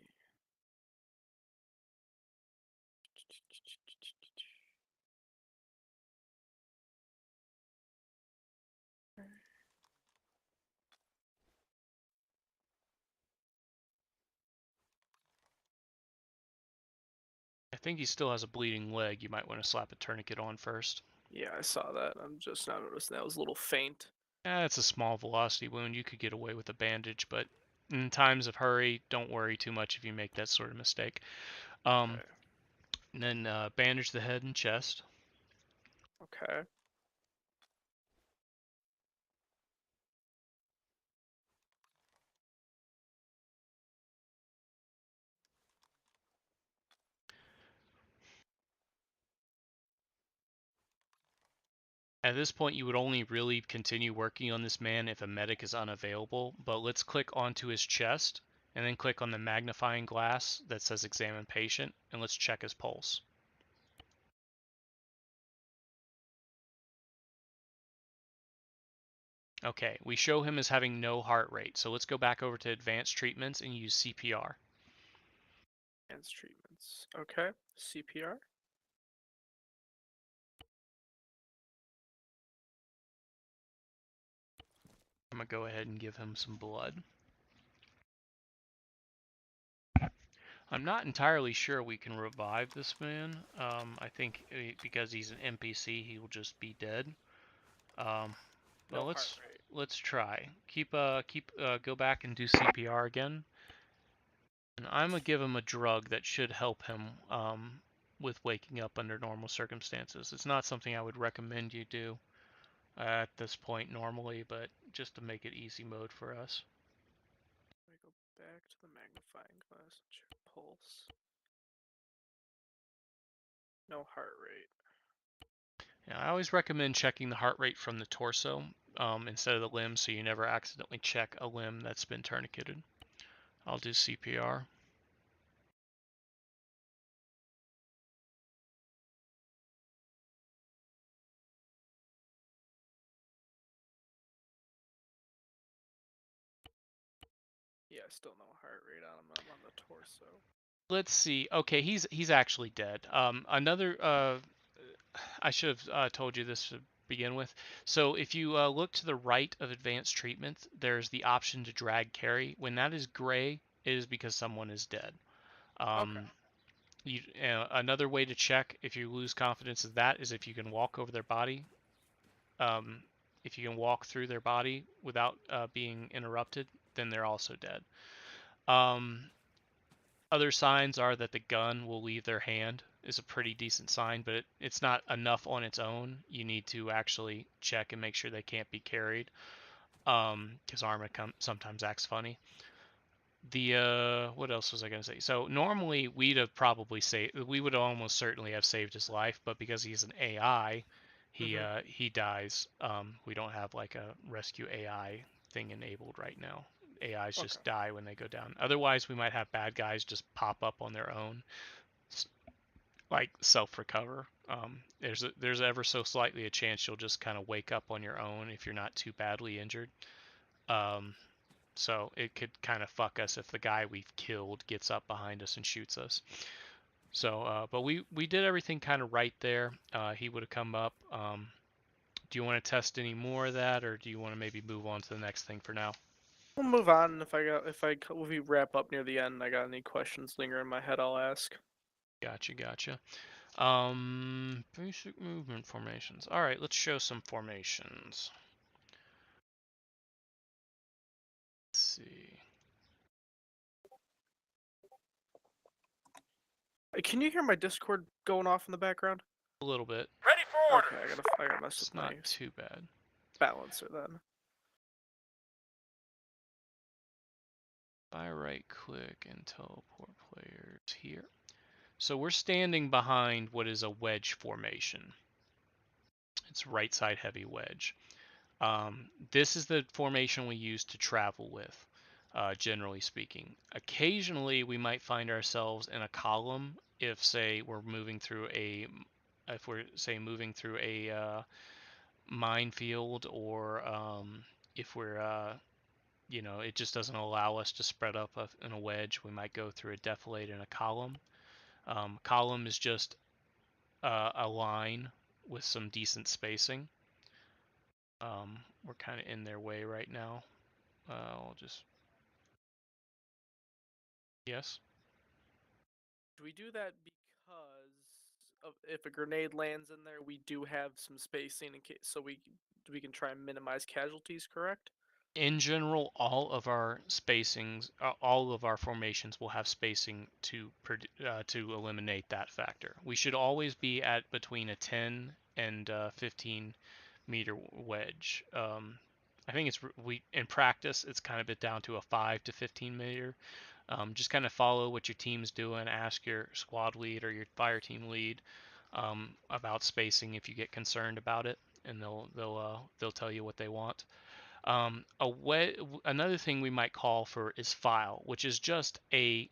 I think he still has a bleeding leg. You might want to slap a tourniquet on first. Yeah, I saw that. I'm just now noticing that was a little faint. It's a small velocity wound. You could get away with a bandage, but in times of hurry, don't worry too much if you make that sort of mistake. Okay. And then bandage the head and chest. Okay. At this point, you would only really continue working on this man if a medic is unavailable, but let's click onto his chest, and then click on the magnifying glass that says examine patient, and let's check his pulse. Okay, we show him as having no heart rate, so let's go back over to advanced treatments and use CPR. Advanced treatments. Okay. CPR. I'm going to go ahead and give him some blood. I'm not entirely sure we can revive this man. I think because he's an NPC, he will just be dead. Well, No let's try. Go back and do CPR again. And I'm gonna give him a drug that should help him with waking up under normal circumstances. It's not something I would recommend you do. at this point normally, but just to make it easy mode for us. I go back to the magnifying glass, check pulse. No heart rate. Yeah, I always recommend checking the heart rate from the torso instead of the limb, so you never accidentally check a limb that's been tourniqueted. I'll do CPR. Yeah, still no heart rate on him. I'm on the torso. Let's see. Okay, he's actually dead. I should have told you this to begin with. So if you look to the right of advanced treatment, there's the option to drag carry. When that is gray, it is because someone is dead. Okay. Another way to check if you lose confidence of that is if you can walk over their body. If you can walk through their body without being interrupted, then they're also dead. Other signs are that the gun will leave their hand is a pretty decent sign, but it's not enough on its own. You need to actually check and make sure they can't be carried, because Arma sometimes acts funny. What else was I gonna say? So normally we'd have probably we would almost certainly have saved his life, but because he's an AI, he dies. We don't have like a rescue AI thing enabled right now. AIs just die when they go down. Otherwise, we might have bad guys just pop up on their own, like self-recover. There's ever so slightly a chance you'll just kind of wake up on your own if you're not too badly injured. So it could kind of fuck us if the guy we've killed gets up behind us and shoots us. So, but we did everything kind of right there. He would have come up. Do you want to test any more of that, or do you want to maybe move on to the next thing for now? We'll move on. If we wrap up near the end, I got any questions lingering in my head, I'll ask. Gotcha. Basic movement formations. All right, let's show some formations. Let's see. Can you hear my Discord going off in the background? A little bit. Ready for orders. Okay, I gotta mess It's with my not too bad. balancer then. If I right click and teleport players here. So we're standing behind what is a wedge formation. It's right side heavy wedge. This is the formation we use to travel with, generally speaking. Occasionally we might find ourselves in a column if, say, we're moving through a minefield, or if we're it just doesn't allow us to spread up in a wedge. We might go through a defilade in a column. Column is just a line with some decent spacing. We're kind of in their way right now. I'll just... Yes? Do we do that because if a grenade lands in there, we do have some spacing in case, so we can try and minimize casualties, correct? In general, all of our spacings, all of our formations will have spacing to eliminate that factor. We should always be at between a 10 and 15 meter wedge. I think in practice it's kind of been down to a 5 to 15 meter. Just kind of follow what your team's doing. Ask your squad lead or your fire team lead about spacing if you get concerned about it, and they'll tell you what they want. Another thing we might call for is file, which is just a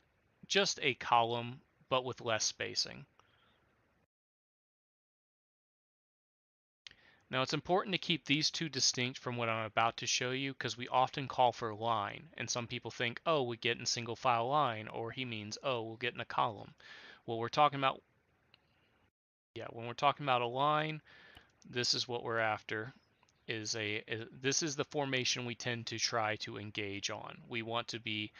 column but with less spacing. Now it's important to keep these two distinct from what I'm about to show you, because we often call for line, and some people think, oh, we get in single file line, or he means, oh, we'll get in a column. Well, when we're talking about a line, this is what we're after. This is the formation we tend to try to engage on. We want to be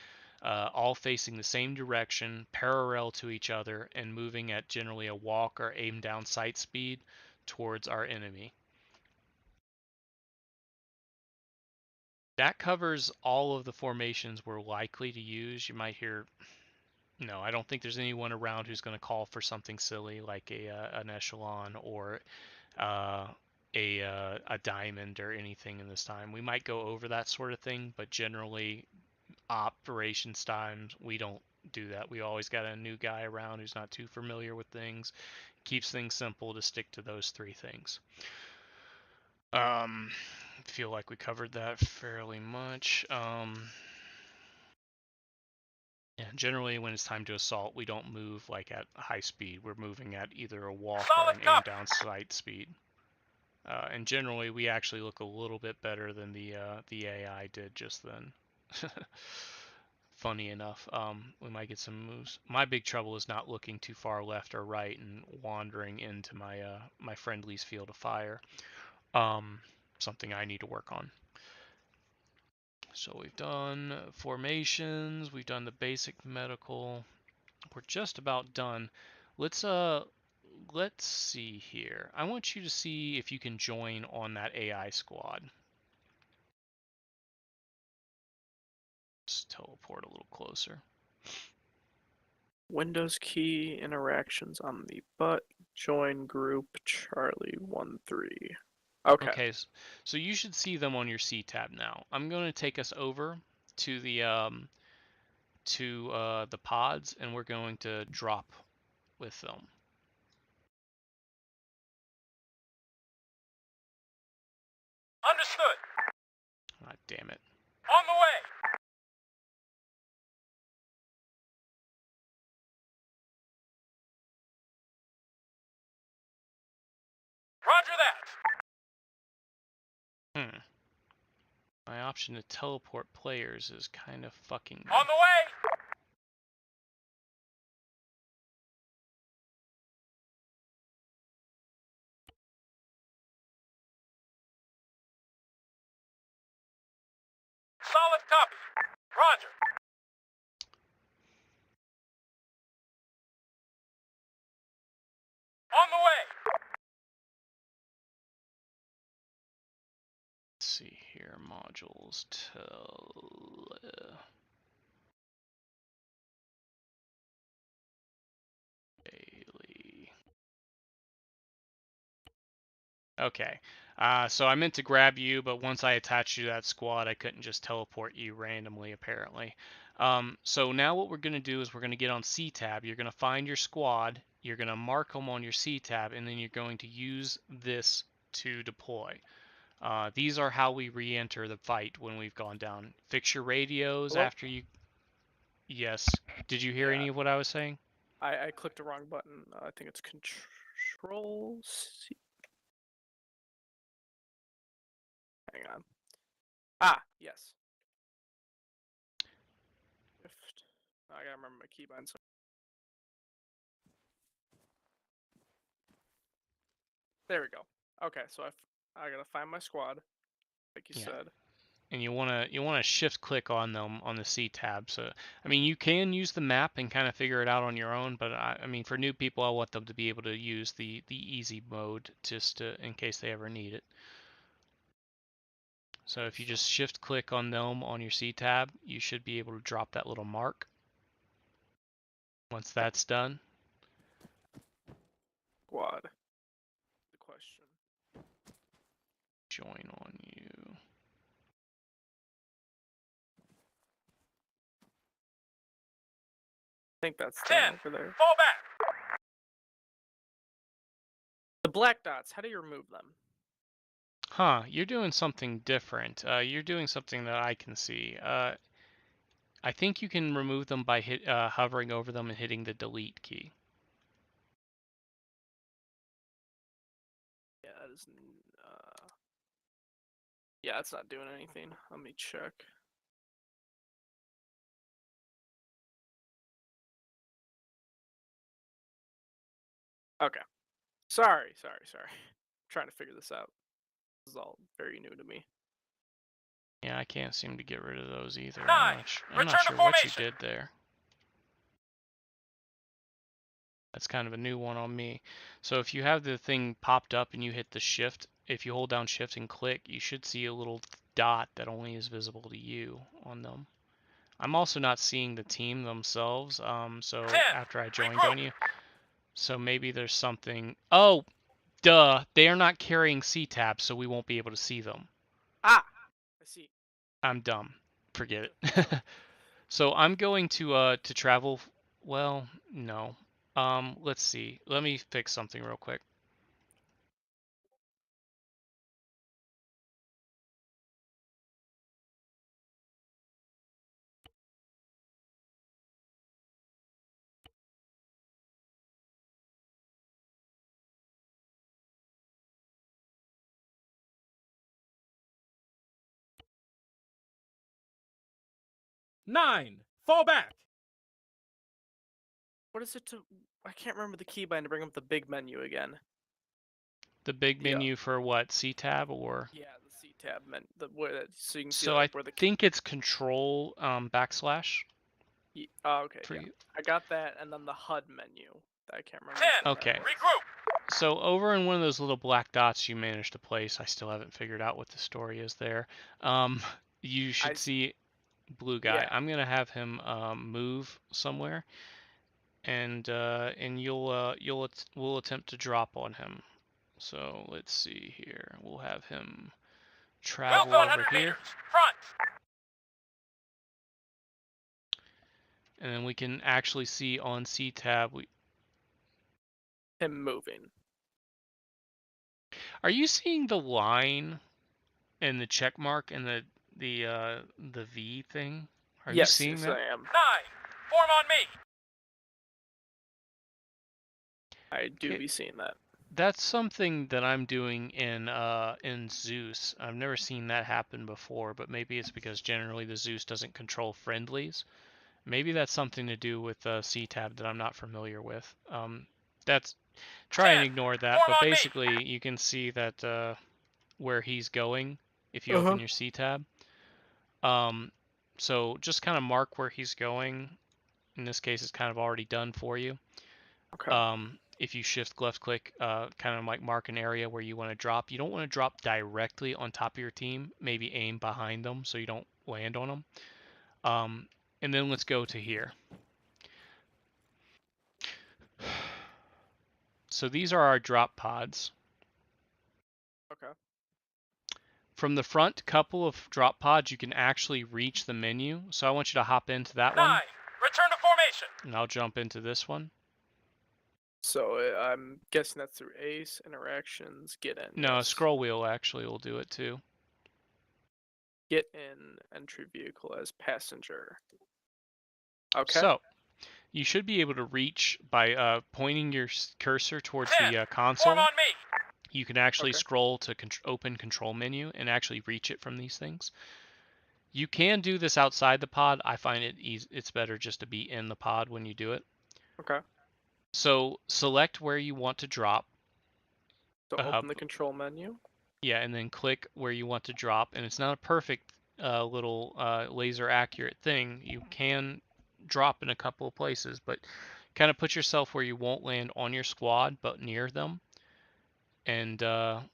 all facing the same direction, parallel to each other, and moving at generally a walk or aim down sight speed towards our enemy. That covers all of the formations we're likely to use. You might hear, no, I don't think there's anyone around who's going to call for something silly like an echelon or a diamond or anything in this time. We might go over that sort of thing, but generally operations times we don't do that. We always got a new guy around who's not too familiar with things. Keeps things simple to stick to those 3 things. Feel like we covered that fairly much. Yeah, generally when it's time to assault, we don't move like at high speed. We're moving at either a walk or an aim down sight speed. And generally we actually look a little bit better than the AI did just then. Funny enough, we might get some moves. My big trouble is not looking too far left or right and wandering into my my friendly's field of fire. Something I need to work on. So we've done formations, we've done the basic medical. We're just about done. Let's see here. I want you to see if you can join on that AI squad. Let's teleport a little closer. Windows key interactions on the butt. Join group Charlie 13. Okay. So you should see them on your C tab now. I'm going to take us over to the pods, and we're going to drop with them. Understood. Ah, damn it. On the way. Roger that. My option to teleport players is kind of fucking me. On the way. Solid copy. Roger. On the way. Let's see here, modules, daily. Okay, so I meant to grab you, but once I attached you to that squad, I couldn't just teleport you randomly, apparently. So now what we're going to do is we're going to get on C-Tab. You're going to find your squad, you're going to mark them on your C-Tab, and then you're going to use this to deploy. These are how we re-enter the fight when we've gone down. Fix your radios after you... Yes. Did you hear any of what I was saying? I clicked the wrong button. I think it's Control C. Hang on. Ah, yes. Shift. I gotta remember my keybind. There we go. Okay, so I gotta find my squad, like you said. And you wanna shift click on them on the C tab. So I mean, you can use the map and kind of figure it out on your own, but I mean, for new people, I want them to be able to use the easy mode just in case they ever need it. So if you just shift click on them on your C tab, you should be able to drop that little mark. Once that's done, Squad. The question. join on you. I think that's 10. over there. Fall back. The black dots. How do you remove them? Huh, you're doing something different. You're doing something that I can see. I think you can remove them by hovering over them and hitting the delete key. Yeah, that is. Yeah, it's not doing anything. Let me check. Okay. Sorry. Trying to figure this out. This is all very new to me. Yeah, I can't seem to get rid of those either. 9. I'm not sure what you did there. That's kind of a new one on me. So if you have the thing popped up and you hit the shift, if you hold down shift and click, you should see a little dot that only is visible to you on them. I'm also not seeing the team themselves, so 10. after I joined on you. So maybe there's something... Oh! Duh, they are not carrying C-tabs, so we won't be able to see them. Ah, I see. I'm dumb. Forget it. So I'm going to travel. Well, no. Let's see. Let me fix something real quick. Nine. Fall back. What is it to? I can't remember the keybind to bring up the big menu again. The big Yeah. menu for what? C-tab or? Yeah, the C tab meant so you can see So like I where the. think it's control \\. Oh, okay. For Yeah, you. I got that, and then the HUD menu. I can't remember. 10. Okay. Regroup. So over in one of those little black dots you managed to place, I still haven't figured out what the story is there. You should see blue guy. Yeah. I'm gonna have him move somewhere, and we'll attempt to drop on him. So let's see here. We'll have him travel Move 100 over here, meters. Front. and then we can actually see on C-tab. Him moving. Are you seeing the line and the check mark and the V thing? Are you seeing that? I am. 9. Form on me. I do Okay. be seeing that. That's something that I'm doing in Zeus. I've never seen that happen before, but maybe it's because generally the Zeus doesn't control friendlies. Maybe that's something to do with C-tab that I'm not familiar with. That's try and 10. ignore that, Form but on me. basically you can see that where he's going if you open your C-tab. So just kind of mark where he's going. In this case, it's kind of already done for you. Okay. If you shift left click, kind of like mark an area where you want to drop. You don't want to drop directly on top of your team. Maybe aim behind them so you don't land on them. And then let's go to here. So these are our drop pods. Okay. From the front couple of drop pods, you can actually reach the menu. So I want you to hop into that 9. one, Return to formation. and I'll jump into this one. So I'm guessing that's through Ace interactions. Get in. No, a yes. scroll wheel actually will do it too. Get in entry vehicle as passenger. Okay. So you should be able to reach by pointing your cursor towards 10. the Form console. on me. You can actually Okay. scroll to open control menu and actually reach it from these things. You can do this outside the pod. I find it's better just to be in the pod when you do it. Okay. So select where you want to drop. So open the control menu. Yeah, and then click where you want to drop. And it's not a perfect little laser accurate thing. You can drop in a couple of places, but kind of put yourself where you won't land on your squad, but near them. And then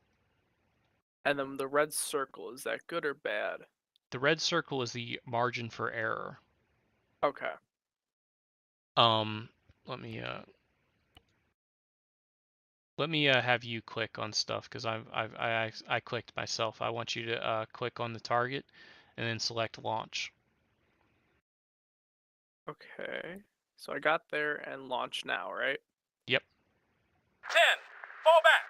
the red circle, is that good or bad? the red circle is the margin for error. Okay. Let me have you click on stuff because I clicked myself. I want you to click on the target and then select launch. Okay. So I got there and launch now, right? Yep. 10. Fall back.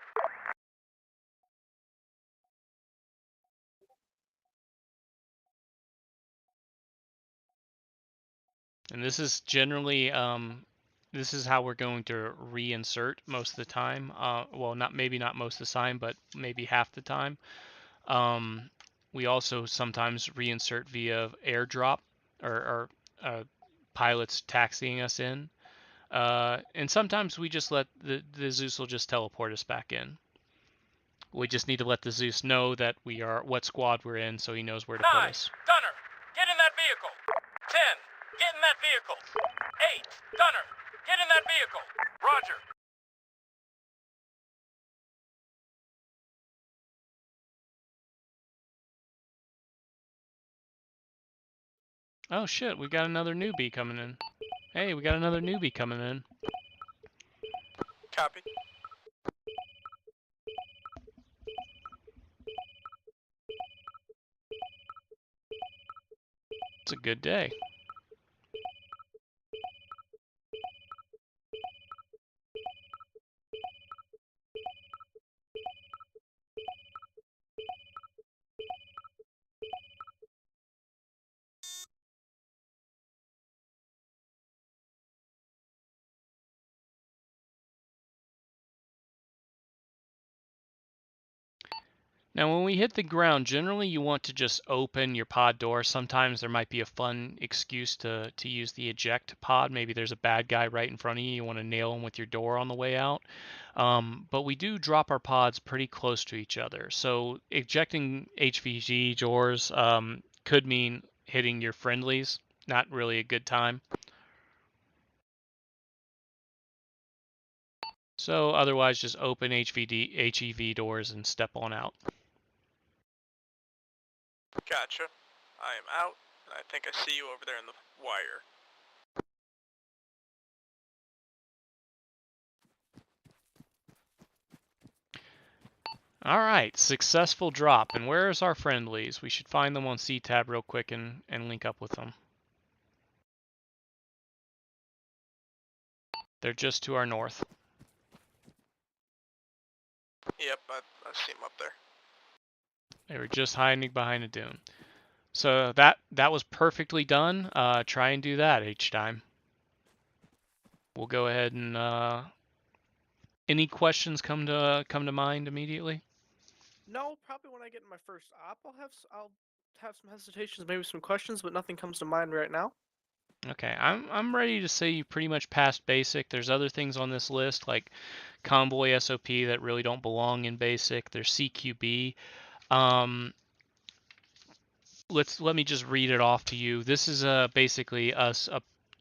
And this is generally this is how we're going to reinsert most of the time. Well, maybe not most of the time, but maybe half the time. We also sometimes reinsert via airdrop or pilots taxiing us in. And sometimes we just let the Zeus will just teleport us back in. We just need to let the Zeus know that we are what squad we're in, so he knows where to 9. put us. Gunner. Get in that vehicle. 10. Get in that vehicle. 8. Gunner. Get in that vehicle. Roger. Oh shit, we got another newbie coming in. Hey, we got another newbie coming in. Copy. It's a good day. Now, when we hit the ground, generally you want to just open your pod door. Sometimes there might be a fun excuse to use the eject pod. Maybe there's a bad guy right in front of you. You want to nail him with your door on the way out. But we do drop our pods pretty close to each other. So ejecting HVG doors could mean hitting your friendlies. Not really a good time. So otherwise, just open HEV doors and step on out. Gotcha. I am out, and I think I see you over there in the wire. Alright, successful drop. And where's our friendlies? We should find them on C-Tab real quick and link up with them. They're just to our north. Yep, I see him up there. They were just hiding behind a dune. So that was perfectly done. Try and do that each time. We'll go ahead and any questions come to mind immediately? No, probably when I get in my first op, I'll have some hesitations, maybe some questions, but nothing comes to mind right now. Okay, I'm ready to say you pretty much passed basic. There's other things on this list like convoy SOP that really don't belong in basic. There's CQB. Let me just read it off to you. This is basically us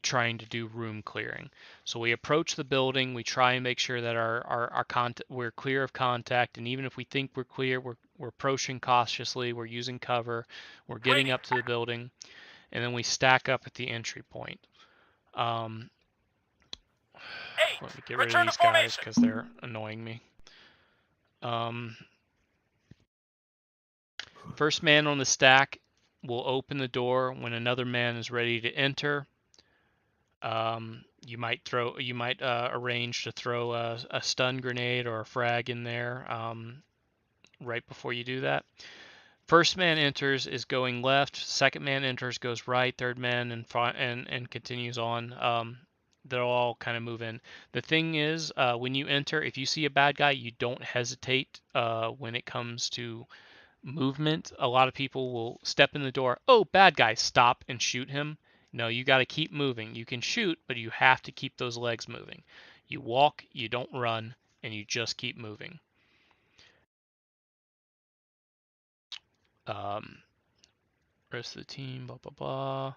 trying to do room clearing. So we approach the building, we try and make sure that we're clear of contact, and even if we think we're clear, we're approaching cautiously, we're using cover, we're getting up to the building, and then we stack up at the entry point. Let me get rid of these guys because they're annoying me. First man on the stack will open the door when another man is ready to enter. You might arrange to throw a stun grenade or a frag in there right before you do that. First man enters is going left. Second man enters goes right. Third man in front and continues on. They'll all kind of move in. The thing is, when you enter, if you see a bad guy, you don't hesitate when it comes to movement. A lot of people will step in the door. Oh, bad guy, stop and shoot him. No, you got to keep moving. You can shoot, but you have to keep those legs moving. You walk, you don't run, and you just keep moving. Rest of the team, blah, blah,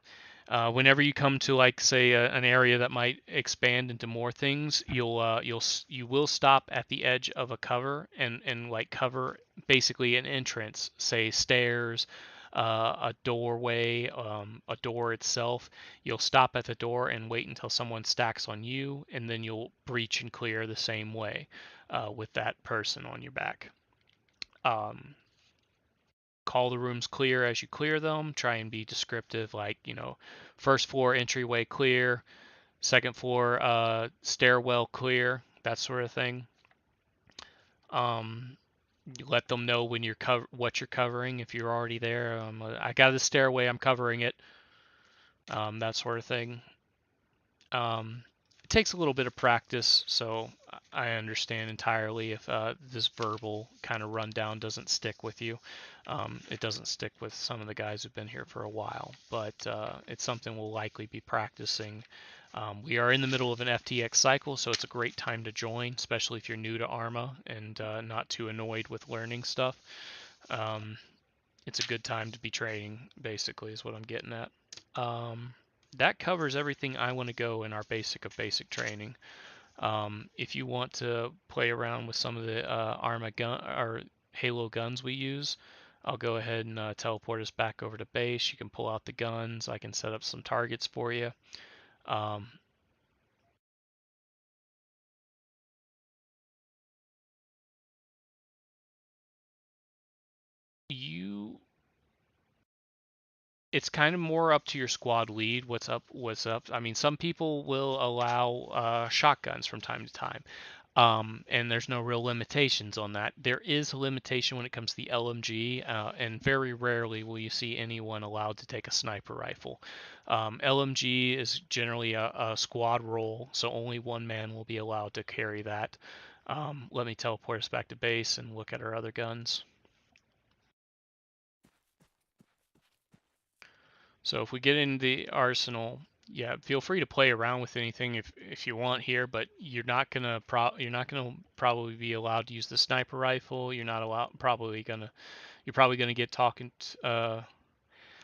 blah. Whenever you come to like say an area that might expand into more things, you will stop at the edge of a cover and like cover basically an entrance, say stairs, a doorway, a door itself. You'll stop at the door and wait until someone stacks on you, and then you'll breach and clear the same way with that person on your back. Call the rooms clear as you clear them. Try and be descriptive, like, first floor entryway clear, second floor stairwell clear, that sort of thing. You let them know when what you're covering if you're already there. I got the stairway, I'm covering it. That sort of thing. It takes a little bit of practice, so I understand entirely if this verbal kind of rundown doesn't stick with you. It doesn't stick with some of the guys who've been here for a while, but it's something we'll likely be practicing. We are in the middle of an FTX cycle, so it's a great time to join, especially if you're new to ARMA and not too annoyed with learning stuff. It's a good time to be training, basically, is what I'm getting at. That covers everything I want to go in our basic of basic training. If you want to play around with some of the ARMA gun or Halo guns we use, I'll go ahead and teleport us back over to base. You can pull out the guns. I can set up some targets for you. it's kind of more up to your squad lead. What's up? I mean, some people will allow shotguns from time to time. And there's no real limitations on that. There is a limitation when it comes to the LMG, and very rarely will you see anyone allowed to take a sniper rifle. LMG is generally a squad role, so only one man will be allowed to carry that. Let me teleport us back to base and look at our other guns. So if we get in the arsenal, yeah, feel free to play around with anything if you want here, but you're not gonna probably be allowed to use the sniper rifle. You're probably gonna get talking.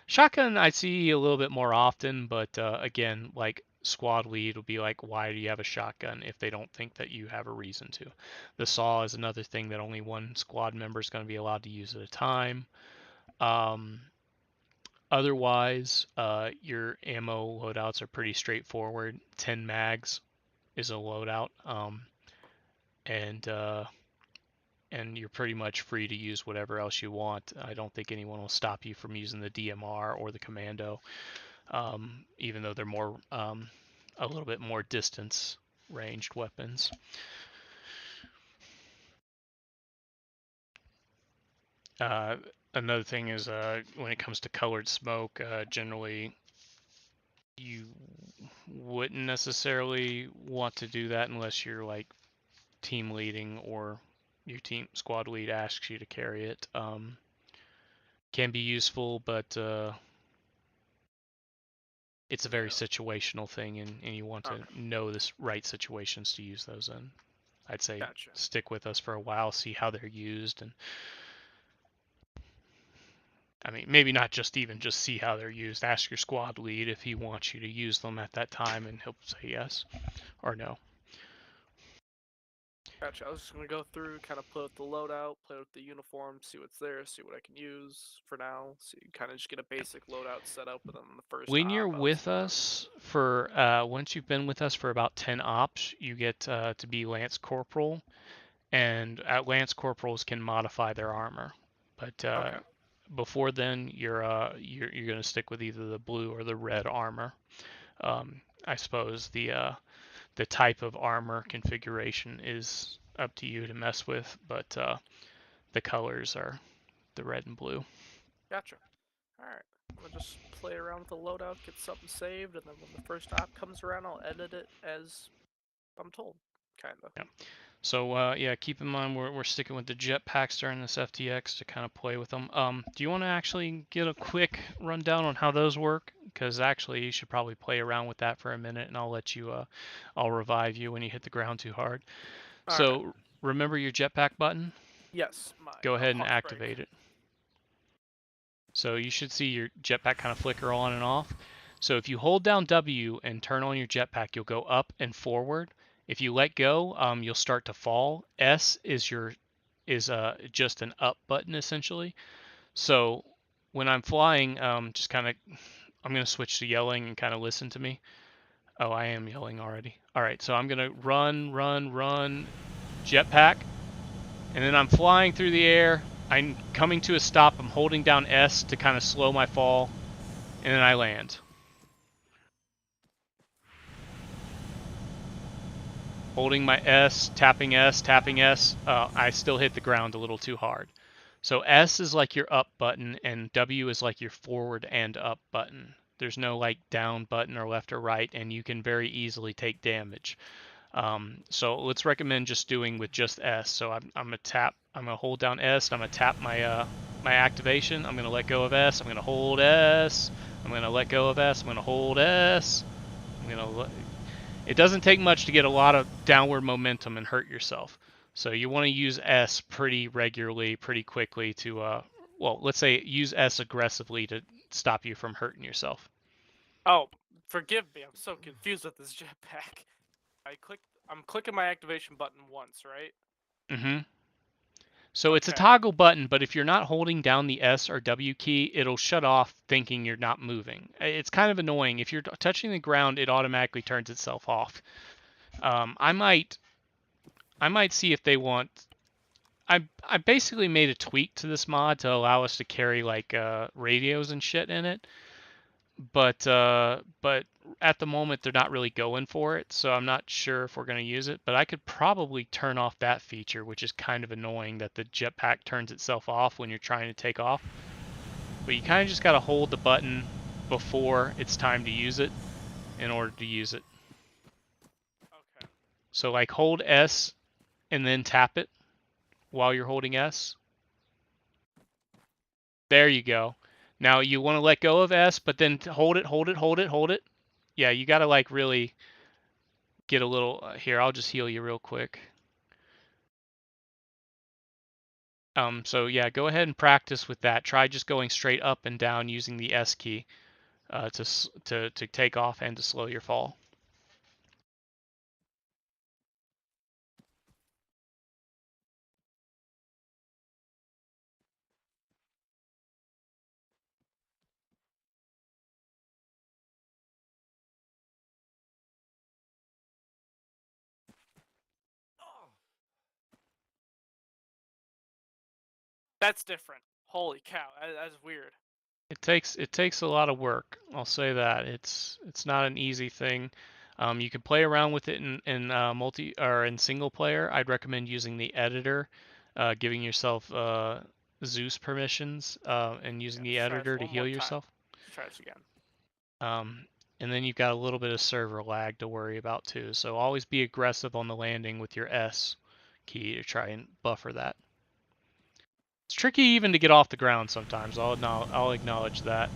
Shotgun I see a little bit more often, but again, like squad lead will be like, why do you have a shotgun if they don't think that you have a reason to? The saw is another thing that only one squad member is going to be allowed to use at a time. Otherwise, your ammo loadouts are pretty straightforward. 10 mags is a loadout, and you're pretty much free to use whatever else you want. I don't think anyone will stop you from using the DMR or the Commando, even though they're more a little bit more distance ranged weapons. Another thing is when it comes to colored smoke, generally you wouldn't necessarily want to do that unless you're like team leading or your team squad lead asks you to carry it. Can be useful, but it's a very situational thing, and you want to know the right situations to use those in. I'd say stick with us for a while, see how they're used, and I mean, maybe not just see how they're used. Ask your squad lead if he wants you to use them at that time, and he'll say yes or no. Gotcha. I was just gonna go through, kind of play with the loadout, play with the uniform, see what's there, see what I can use for now. So you kind of just get a basic loadout set up, and then the first. When you're with us for once you've been with us for about 10 ops, you get to be Lance Corporal, and Lance Corporals can modify their armor, but before then you're gonna stick with either the blue or the red armor. I suppose the type of armor configuration is up to you to mess with, but the colors are the red and blue. Gotcha. Alright. We'll just play around with the loadout, get something saved, and then when the first op comes around, I'll edit it as I'm told. Kinda. Yeah. So yeah, keep in mind we're sticking with the jetpacks during this FTX to kind of play with them. Do you want to actually get a quick rundown on how those work? Because actually you should probably play around with that for a minute, and I'll let you I'll revive you when you hit the ground too hard. So remember your jetpack button? Yes. Go ahead and activate it. So you should see your jetpack kind of flicker on and off. So if you hold down W and turn on your jetpack, you'll go up and forward. If you let go, you'll start to fall. S is just an up button essentially. So when I'm flying, just kind of, I'm going to switch to yelling and kind of listen to me. Oh, I am yelling already. All right, so I'm going to run, jetpack, and then I'm flying through the air. I'm coming to a stop. I'm holding down S to kind of slow my fall, and then I land. Holding my S, tapping S, I still hit the ground a little too hard. So S is like your up button, and W is like your forward and up button. There's no like down button or left or right, and you can very easily take damage. So let's recommend just doing with just S. So I'm gonna hold down S, and I'm gonna tap my my activation. I'm gonna let go of S. I'm gonna hold S. I'm gonna let go of S. I'm gonna hold S. It doesn't take much to get a lot of downward momentum and hurt yourself. So you want to use S pretty regularly, pretty quickly to, well, let's say use S aggressively to stop you from hurting yourself. Oh, forgive me. I'm so confused with this jetpack. I'm clicking my activation button once, right? Mm-hmm. So it's a toggle button, but if you're not holding down the S or W key, it'll shut off thinking you're not moving. It's kind of annoying. If you're touching the ground, it automatically turns itself off. I might see if they want... I basically made a tweak to this mod to allow us to carry like radios and shit in it. but at the moment they're not really going for it, so I'm not sure if we're going to use it. But I could probably turn off that feature, which is kind of annoying that the jetpack turns itself off when you're trying to take off. But you kind of just got to hold the button before it's time to use it in order to use it. Okay. So like hold S and then tap it while you're holding S. There you go. Now you want to let go of S, but then hold it, hold it, hold it, hold it. Yeah, you got to like really get a little... here, I'll just heal you real quick. So yeah, go ahead and practice with that. Try just going straight up and down using the S key to take off and to slow your fall. That's different. Holy cow, that's weird. It takes a lot of work. I'll say that it's not an easy thing. You can play around with it in multi or in single player. I'd recommend using the editor, giving yourself Zeus permissions, and using the editor to heal yourself. Let's try this again. And then you've got a little bit of server lag to worry about too. So always be aggressive on the landing with your S key to try and buffer that. It's tricky even to get off the ground sometimes. I'll acknowledge that.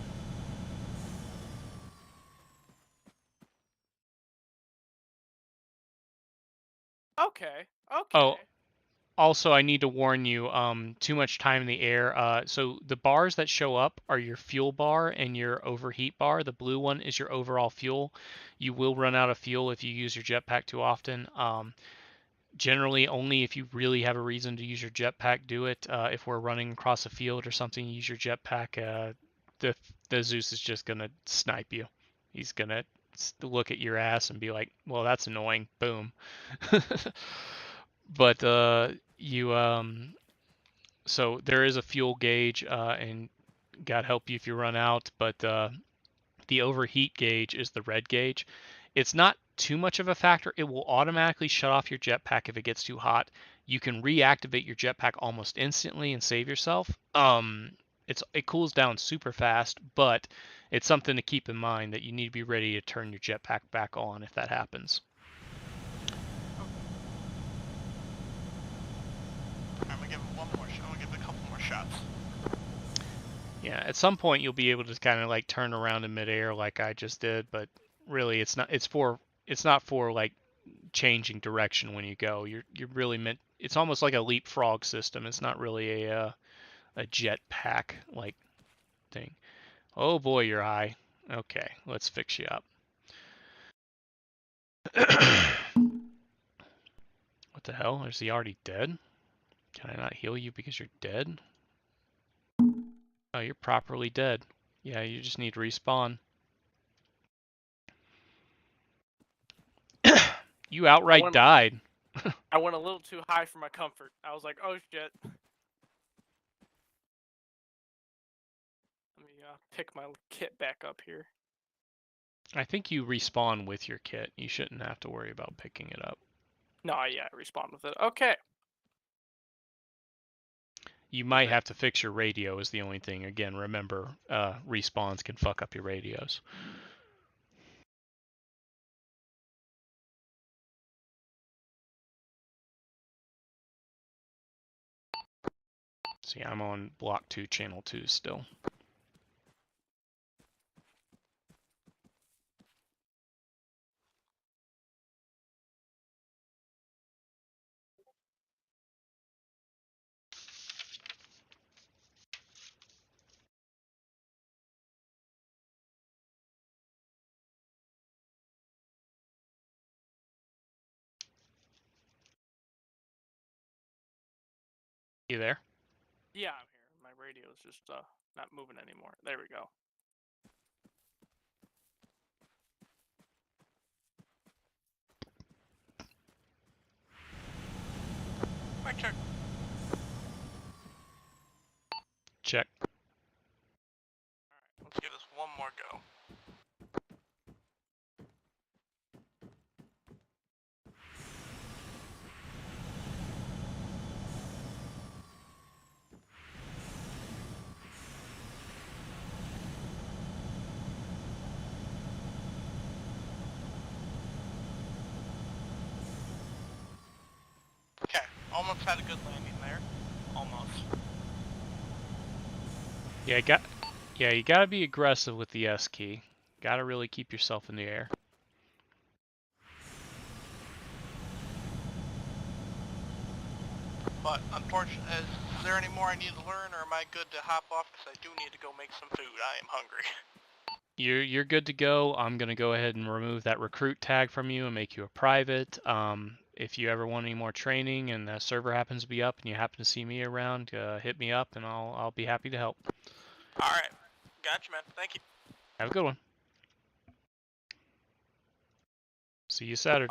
Okay. Oh, also I need to warn you, too much time in the air. So the bars that show up are your fuel bar and your overheat bar. The blue one is your overall fuel. You will run out of fuel if you use your jetpack too often. Generally, only if you really have a reason to use your jetpack, do it. If we're running across a field or something, use your jetpack. The Zeus is just gonna snipe you. He's gonna look at your ass and be like, "Well, that's annoying." Boom. But so there is a fuel gauge, and God help you if you run out. But the overheat gauge is the red gauge. It's not too much of a factor. It will automatically shut off your jetpack if it gets too hot. You can reactivate your jetpack almost instantly and save yourself. It cools down super fast, but it's something to keep in mind that you need to be ready to turn your jetpack back on if that happens. I'm gonna give it one more shot. I'm gonna give it a couple more shots. Yeah, at some point you'll be able to kind of like turn around in midair like I just did, but really it's not for like changing direction when you go. You're really meant. It's almost like a leapfrog system. It's not really a jetpack like thing. Oh boy, you're high. Okay, let's fix you up. What the hell? Is he already dead? Can I not heal you because you're dead? Oh, you're properly dead. Yeah, you just need respawn. You outright died. I went a little too high for my comfort. I was like, oh shit. Let me pick my kit back up here. I think you respawn with your kit. You shouldn't have to worry about picking it up. No, yeah, I respawn with it. Okay. You might have to fix your radio is the only thing. Again, remember, respawns can fuck up your radios. See, I'm on block 2, channel 2 still. You there? Yeah, I'm here. My radio is just not moving anymore. There we go. Mic check. Check. Alright, let's give this one more go. Almost had a good landing there. Almost. Yeah, you gotta be aggressive with the S key. Gotta really keep yourself in the air. But unfortunately, is there any more I need to learn, or am I good to hop off? Because I do need to go make some food. I am hungry. You're good to go. I'm gonna go ahead and remove that recruit tag from you and make you a private. If you ever want any more training and the server happens to be up and you happen to see me around, hit me up and I'll be happy to help. All right, gotcha, man. Thank you. Have a good one. See you Saturday.